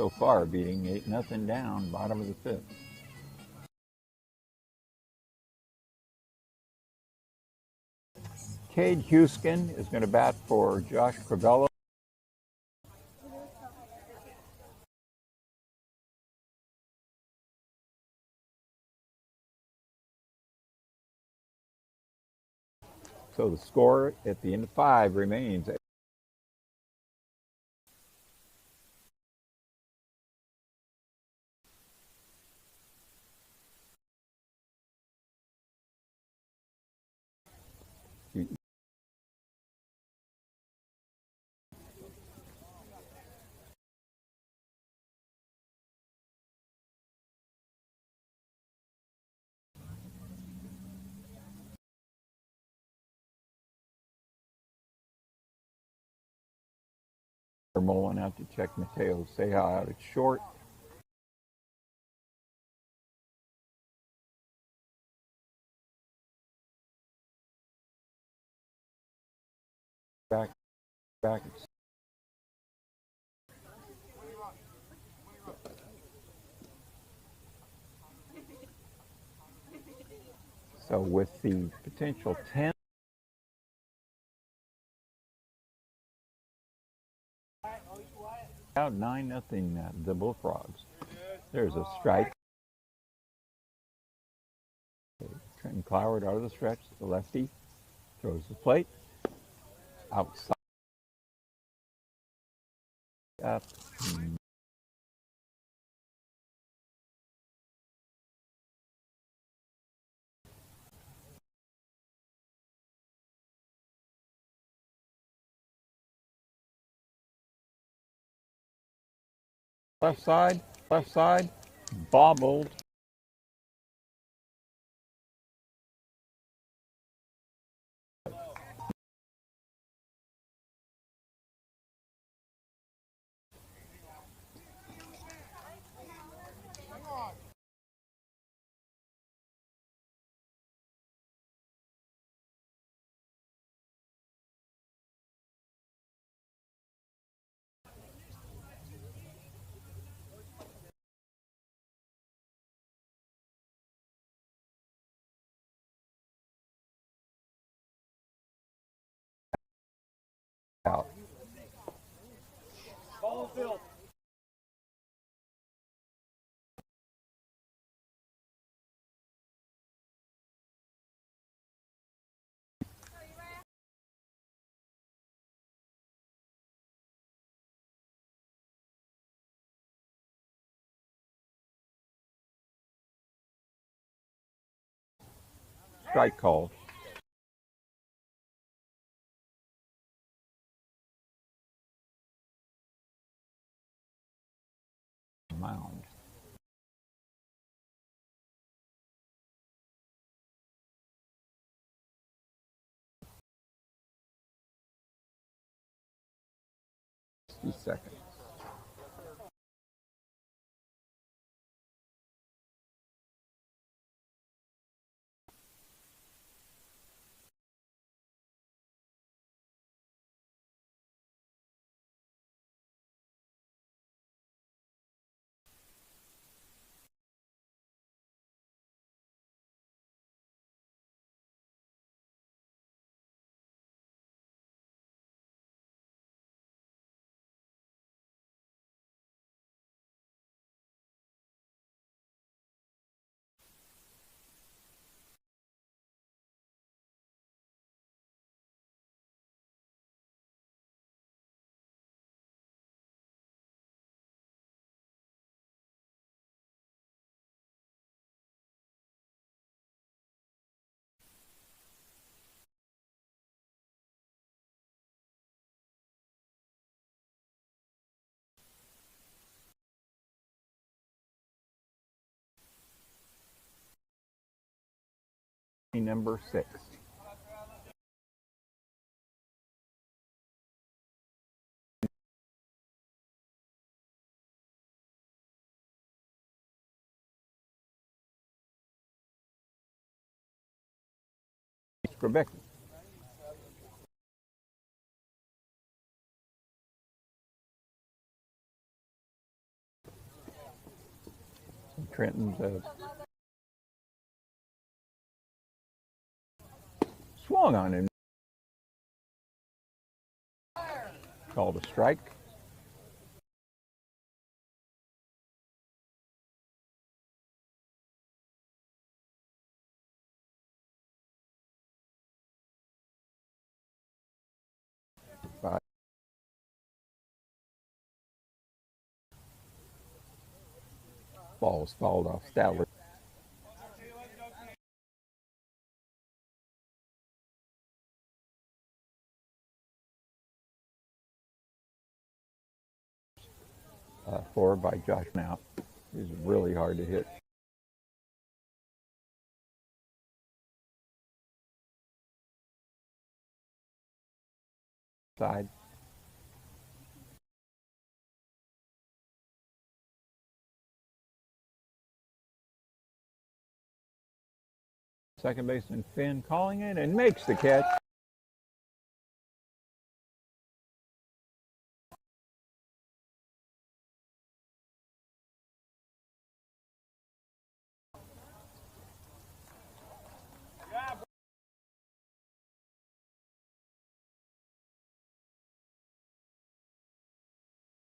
Speaker 2: so far, beating 8-0 down, bottom of the fifth. Cade Houston is going to bat for Josh Crivello. So the score at the end of 5 remains Mullen out to check Mateo Seja out at short. Back. So with the potential 10. Out 9-0 the Bullfrogs. There's a strike. Trenton Cloward out of the stretch. The lefty throws the plate. Outside. Up. Left side, bobbled. Out.
Speaker 4: Ball field.
Speaker 2: Strike called. Mound. Seconds. Number 6. Quebec. Trenton's swung on him. Called a strike. Ball was fouled off Statler. Forward by Josh Mount. He's really hard to hit. Side. Second baseman Finn calling it and makes the catch.